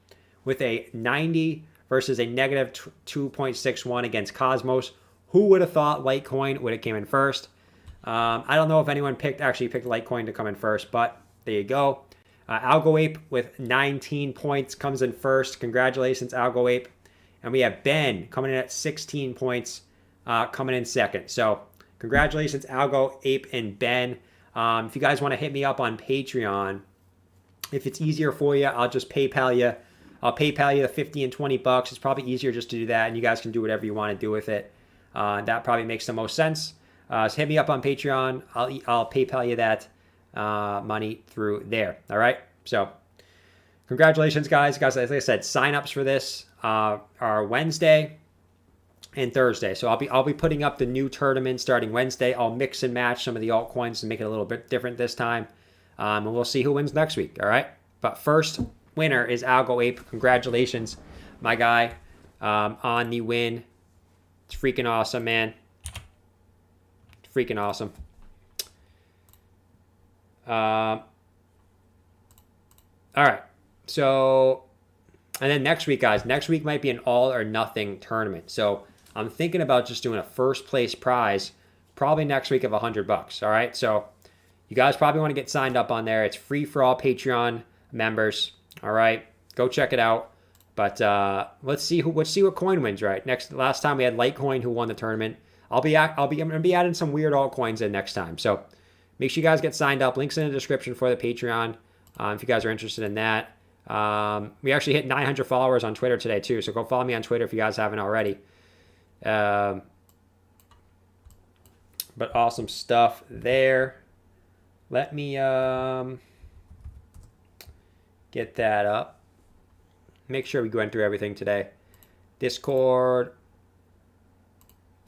with a 90 versus a negative 2.61 against Cosmos. Who would have thought Litecoin would have came in first? I don't know if anyone picked Litecoin to come in first, but There you go. AlgoApe with 19 points comes in first. Congratulations, AlgoApe. And we have Ben coming in at 16 points, coming in second. So congratulations, AlgoApe and Ben. If you guys want to hit me up on Patreon, if it's easier for you, I'll just PayPal you. I'll PayPal you the 50 and 20 bucks. It's probably easier just to do that, and you guys can do whatever you want to do with it. That probably makes the most sense. So hit me up on Patreon. I'll PayPal you that money through there. All right. So congratulations, guys. As I said, signups for this are Wednesday and Thursday. So I'll be putting up the new tournament starting Wednesday. I'll mix and match some of the altcoins to make it a little bit different this time, and we'll see who wins next week. All right. But first winner is AlgoApe. Congratulations, my guy, on the win. It's freaking awesome, man. Freaking awesome. All right. So, and then next week, guys, next week might be an all or nothing tournament. So I'm thinking about just doing a first place prize probably next week of $100. All right. So you guys probably want to get signed up on there. It's free for all Patreon members. All right. Go check it out. But let's see what coin wins, right? Last time we had Litecoin who won the tournament. I'm gonna be adding some weird altcoins in next time. So make sure you guys get signed up. Links in the description for the Patreon if you guys are interested in that. We actually hit 900 followers on Twitter today too, so go follow me on Twitter if you guys haven't already. But awesome stuff there. Let me get that up. Make sure we go through everything today. Discord.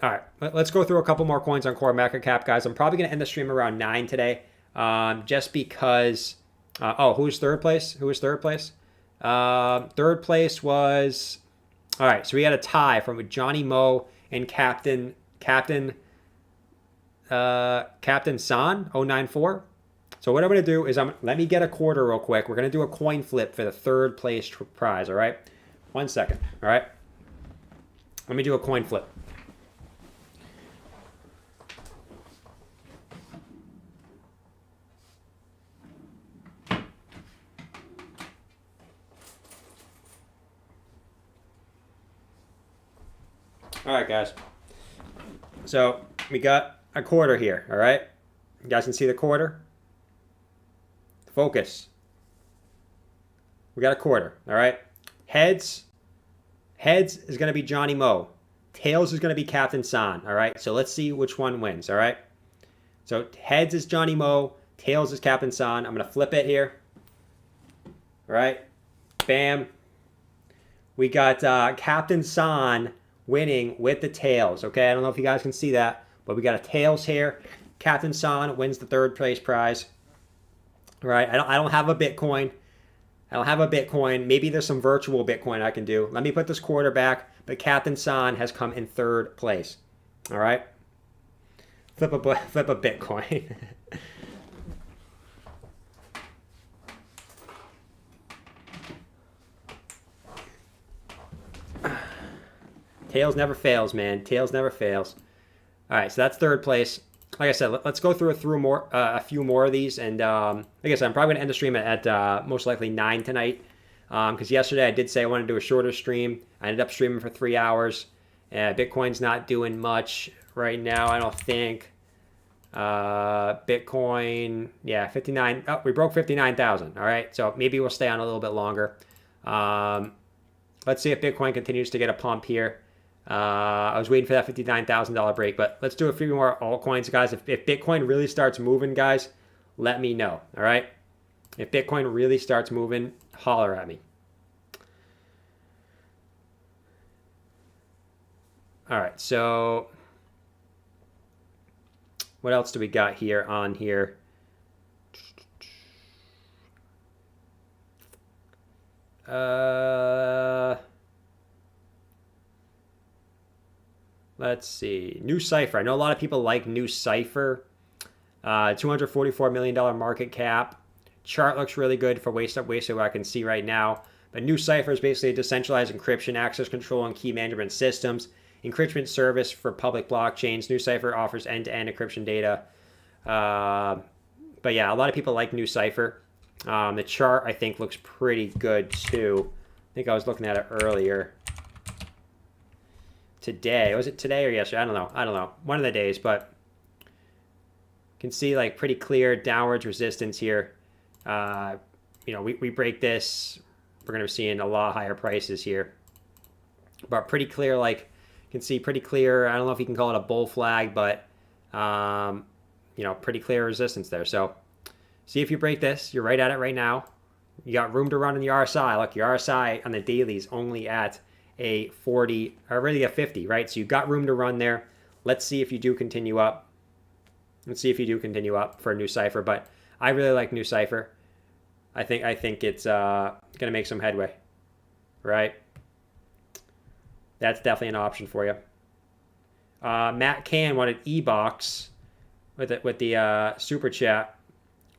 All right, let's go through a couple more coins on CoinMarketCap, guys. I'm probably going to end the stream around 9 today, just because. Who's third place? Who was third place? Third place was. All right, so we had a tie from Johnny Mo and Captain San 094. So what I'm going to do is let me get a quarter real quick. We're going to do a coin flip for the third place prize. All right, 1 second. All right, let me do a coin flip. All right, guys. So we got a quarter here, all right? You guys can see the quarter? Focus. We got a quarter, all right? Heads is going to be Johnny Mo. Tails is going to be Captain San, all right? So let's see which one wins, all right? So heads is Johnny Mo. Tails is Captain San. I'm going to flip it here. All right? Bam. We got Captain San winning with the tails, okay? I don't know if you guys can see that, but we got a tails here. Captain San wins the third place prize. All right, I don't have a Bitcoin. Maybe there's some virtual Bitcoin I can do. Let me put this quarter back, but Captain San has come in third place. All right? Flip a Bitcoin. Tails never fails, man. Tails never fails. All right, so that's third place. Like I said, let's go through a few more of these. And like I said, I'm probably going to end the stream at most likely 9 tonight. Because yesterday I did say I wanted to do a shorter stream. I ended up streaming for 3 hours. Bitcoin's not doing much right now, I don't think. Bitcoin, yeah, 59. Oh, we broke 59,000. All right, so maybe we'll stay on a little bit longer. Let's see if Bitcoin continues to get a pump here. I was waiting for that $59,000 break, but let's do a few more altcoins, guys. If Bitcoin really starts moving, guys, let me know, all right? If Bitcoin really starts moving, holler at me. All right, so what else do we got here on here? Let's see. New Cipher. I know a lot of people like New Cipher. $244 million market cap. Chart looks really good for waist up, waist what I can see right now. But New Cipher is basically a decentralized encryption, access control, and key management systems. Encryption service for public blockchains. New Cipher offers end-to-end encryption data. But yeah, a lot of people like New Cipher. The chart, I think, looks pretty good, too. I think I was looking at it earlier. Today. Was it today or yesterday? I don't know. One of the days, but you can see, like, pretty clear downwards resistance here. You know, we break this, we're going to be seeing a lot higher prices here. But pretty clear, like, you can see pretty clear, I don't know if you can call it a bull flag, but, you know, pretty clear resistance there. So, see if you break this. You're right at it right now. You got room to run in the RSI. Look, your RSI on the daily is only at a 40, or really a 50, right? So you've got room to run there. Let's see if you do continue up. Let's see if you do continue up for a new cipher. But I really like new cipher. I think it's going to make some headway, right? That's definitely an option for you. Matt Can wanted E-Box with the super chat.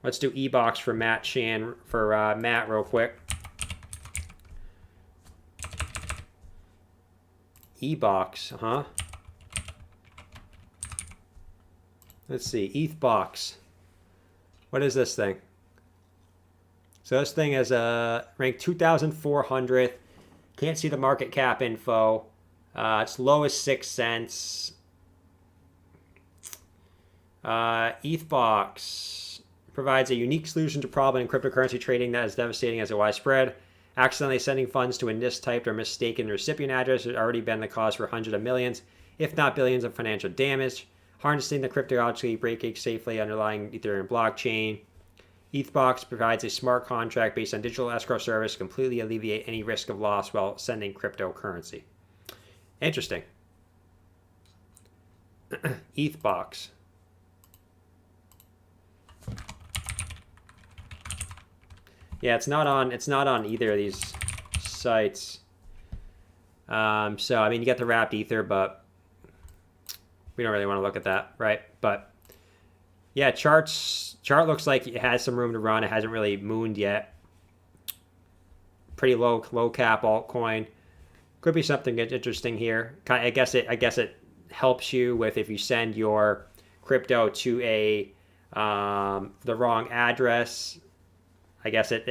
Let's do E-Box for Matt Chan for Matt real quick. E-Box, huh? Let's see, ETH box. What is this thing? So this thing is ranked 2,400th. Can't see the market cap info. It's low as 6 cents. ETH box provides a unique solution to problem in cryptocurrency trading that is devastating as a widespread. Accidentally sending funds to a mistyped or mistaken recipient address has already been the cause for hundreds of millions, if not billions, of financial damage. Harnessing the cryptologically breakage safely underlying Ethereum blockchain. ETHBox provides a smart contract based on digital escrow service to completely alleviate any risk of loss while sending cryptocurrency. Interesting. ETHBox. Yeah, it's not on either of these sites. So I mean, you get the wrapped ether, but we don't really want to look at that, right? But yeah, chart looks like it has some room to run. It hasn't really mooned yet. Pretty low cap altcoin. Could be something interesting here. I guess it helps you with if you send your crypto to a the wrong address. I guess it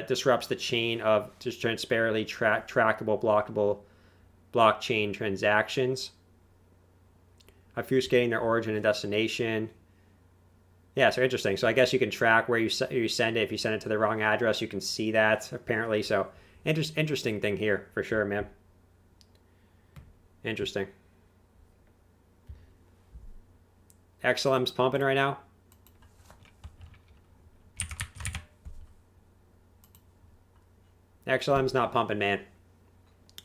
disrupts the chain of just transparently trackable, blockable blockchain transactions, obfuscating their origin and destination. Yeah, so interesting. So I guess you can track where you send it. If you send it to the wrong address, you can see that apparently. So interesting thing here for sure, man. Interesting. XLM's pumping right now. XLM's not pumping, man.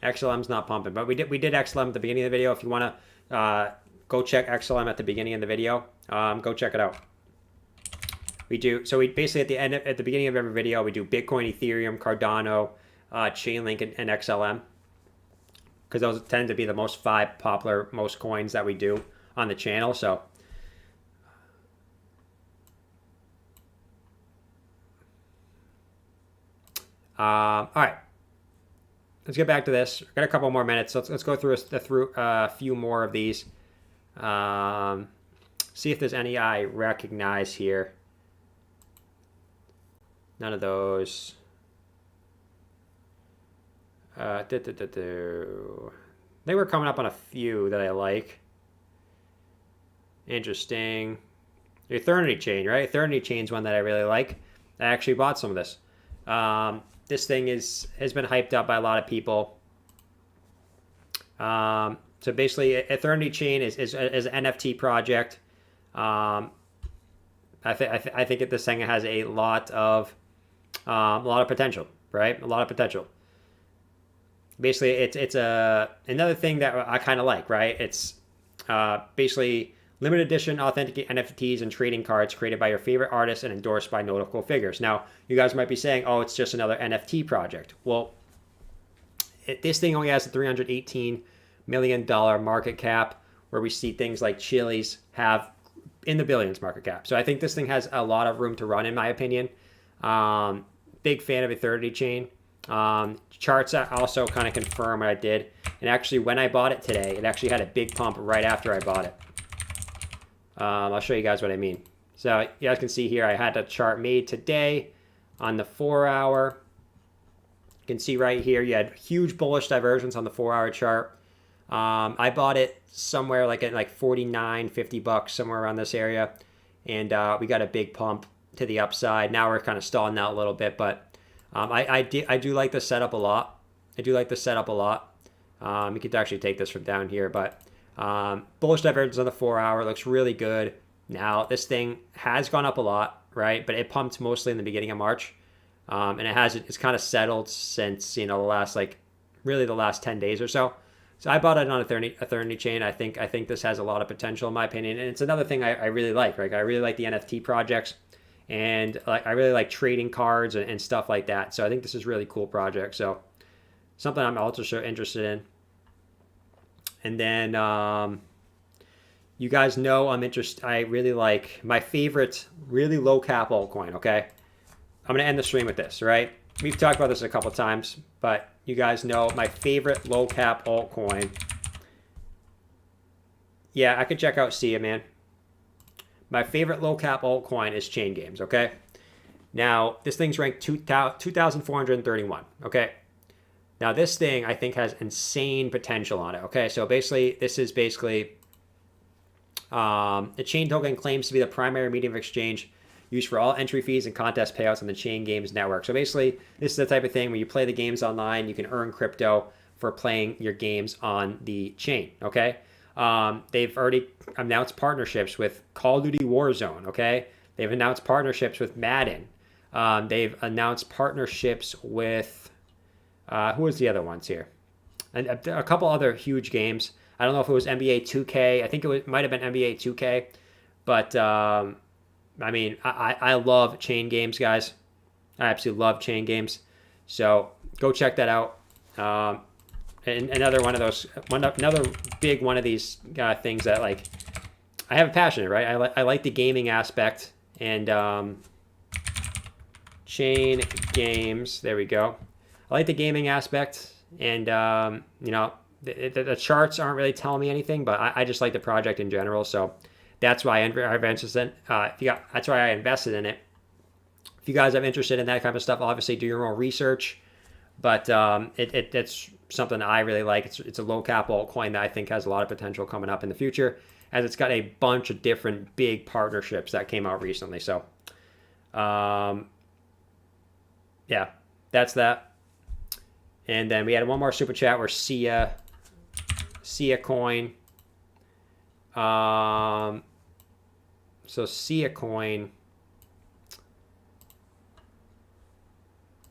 XLM's not pumping, but we did XLM at the beginning of the video. If you want to go check XLM at the beginning of the video, go check it out. We basically at the beginning of every video we do Bitcoin, Ethereum, Cardano, Chainlink, and XLM, because those tend to be the most popular coins that we do on the channel. So. All right, let's get back to this. We've got a couple more minutes. Let's go through a few more of these. See if there's any I recognize here. None of those. They were coming up on a few that I like. Interesting. The Eternity Chain, right? Eternity Chain's one that I really like. I actually bought some of this. This thing has been hyped up by a lot of people. So basically, Eternity Chain is an NFT project. I think that this thing has a lot of potential, right? A lot of potential. Basically, it's another thing that I kind of like, right? It's basically limited edition authentic NFTs and trading cards created by your favorite artists and endorsed by notable figures. Now, you guys might be saying, oh, it's just another NFT project. Well, this thing only has a $318 million market cap, where we see things like Chili's have in the billions market cap. So I think this thing has a lot of room to run, in my opinion. Big fan of Eternity Chain. Charts also kind of confirm what I did. And actually, when I bought it today, it actually had a big pump right after I bought it. I'll show you guys what I mean. So you guys can see here, I had a chart made today. On the 4-hour, you can see right here, you had huge bullish divergence on the 4-hour chart. I bought it somewhere like at like 49, 50 bucks, somewhere around this area. And we got a big pump to the upside. Now we're kind of stalling out a little bit, but I do like the setup a lot. I do like the setup a lot. You could actually take this from down here, but bullish divergence on the 4-hour looks really good. Now this thing has gone up a lot, right? But it pumped mostly in the beginning of March, and it's kind of settled since, you know, the last really the last 10 days or so. So I bought it on Eternity chain. I think this has a lot of potential in my opinion, and it's another thing I really like. Right? I really like the NFT projects, and I really like trading cards and stuff like that. So I think this is a really cool project. So something I'm also interested in. And then you guys know I'm interested. I really like my favorite really low cap altcoin. Okay, I'm gonna end the stream with this. Right? We've talked about this a couple times, but you guys know my favorite low cap altcoin. Yeah, I could check out Sia, man. My favorite low cap altcoin is Chain Games. Okay, now this thing's ranked 2,431. Okay. Now this thing I think has insane potential on it. Okay, so basically this is basically the chain token claims to be the primary medium of exchange used for all entry fees and contest payouts on the Chain Games network. So basically this is the type of thing where you play the games online, you can earn crypto for playing your games on the chain. Okay, they've already announced partnerships with Call of Duty Warzone. Okay, they've announced partnerships with Madden. They've announced partnerships with who was the other ones here? And a couple other huge games. I don't know if it was NBA 2K. I think it might have been NBA 2K. But, I mean, I love Chain Games, guys. I absolutely love Chain Games. So go check that out. And another one of those, another big one of these things that, like, I have a passion, right? I like the gaming aspect. And Chain Games, there we go. I like the gaming aspect, and you know, the charts aren't really telling me anything, but I just like the project in general, so that's why I've invested in. That's why I invested in it. If you guys are interested in that kind of stuff, obviously do your own research, but it's something I really like. It's a low cap altcoin that I think has a lot of potential coming up in the future, as it's got a bunch of different big partnerships that came out recently. So, yeah, that's that. And then we had one more super chat where Sia coin. So Sia coin.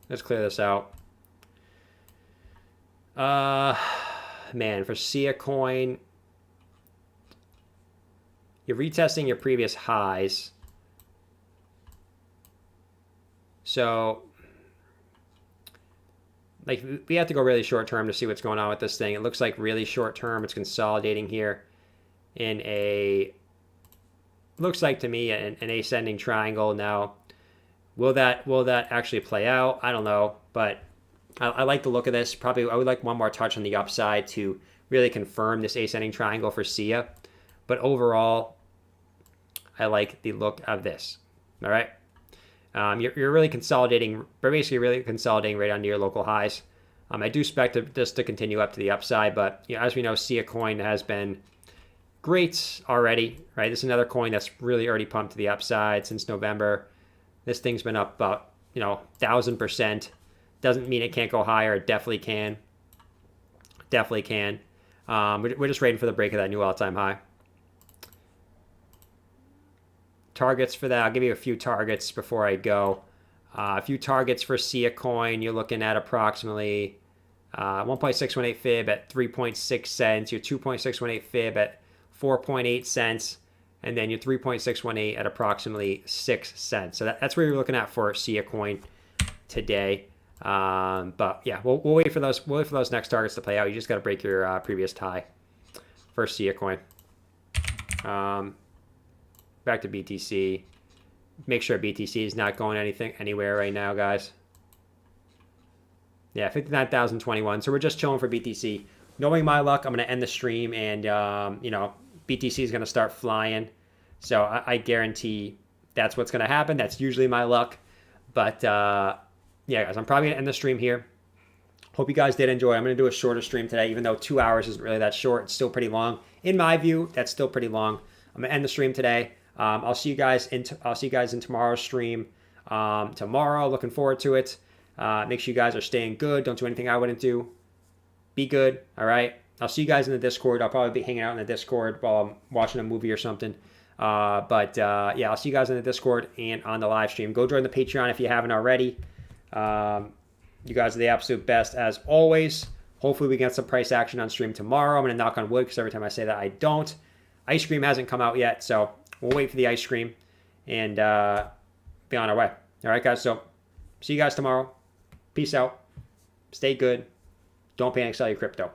Let's clear this out. Man, for Sia coin, you're retesting your previous highs. So, like, we have to go really short term to see what's going on with this thing. It looks like really short term. It's consolidating here in looks like to me an ascending triangle. Now, will that actually play out? I don't know, but I like the look of this. Probably I would like one more touch on the upside to really confirm this ascending triangle for Sia. But overall, I like the look of this. All right. You're really consolidating, basically really consolidating right onto your local highs. I do expect this to continue up to the upside, but you know, as we know, Sia coin has been great already, right? This is another coin that's really already pumped to the upside since November. This thing's been up about 1,000%. Doesn't mean it can't go higher. It definitely can. Definitely can. We're just waiting for the break of that new all-time high. Targets for that, I'll give you a few targets before I go. A few targets for Sia coin, you're looking at approximately 1.618 fib at 3.6 cents, your 2.618 fib at 4.8 cents, and then your 3.618 at approximately 6 cents. So that's where you're looking at for Sia coin today. But yeah, we'll wait for those. We'll wait for those next targets to play out. You just got to break your previous high for Sia coin. Back to BTC. Make sure BTC is not going anywhere right now, guys. Yeah, 59,021. So we're just chilling for BTC. Knowing my luck, I'm going to end the stream, and BTC is going to start flying. So I guarantee that's what's going to happen. That's usually my luck. But yeah, guys, I'm probably going to end the stream here. Hope you guys did enjoy. I'm going to do a shorter stream today, even though 2 hours isn't really that short. It's still pretty long. In my view, that's still pretty long. I'm going to end the stream today. I'll see you guys in tomorrow's stream. Tomorrow, looking forward to it. Make sure you guys are staying good. Don't do anything I wouldn't do. Be good. All right. I'll see you guys in the Discord. I'll probably be hanging out in the Discord while I'm watching a movie or something. But yeah, I'll see you guys in the Discord and on the live stream. Go join the Patreon if you haven't already. You guys are the absolute best as always. Hopefully we get some price action on stream tomorrow. I'm going to knock on wood because every time I say that, I don't. Ice cream hasn't come out yet, so we'll wait for the ice cream and be on our way. All right, guys. So see you guys tomorrow. Peace out. Stay good. Don't panic, sell your crypto.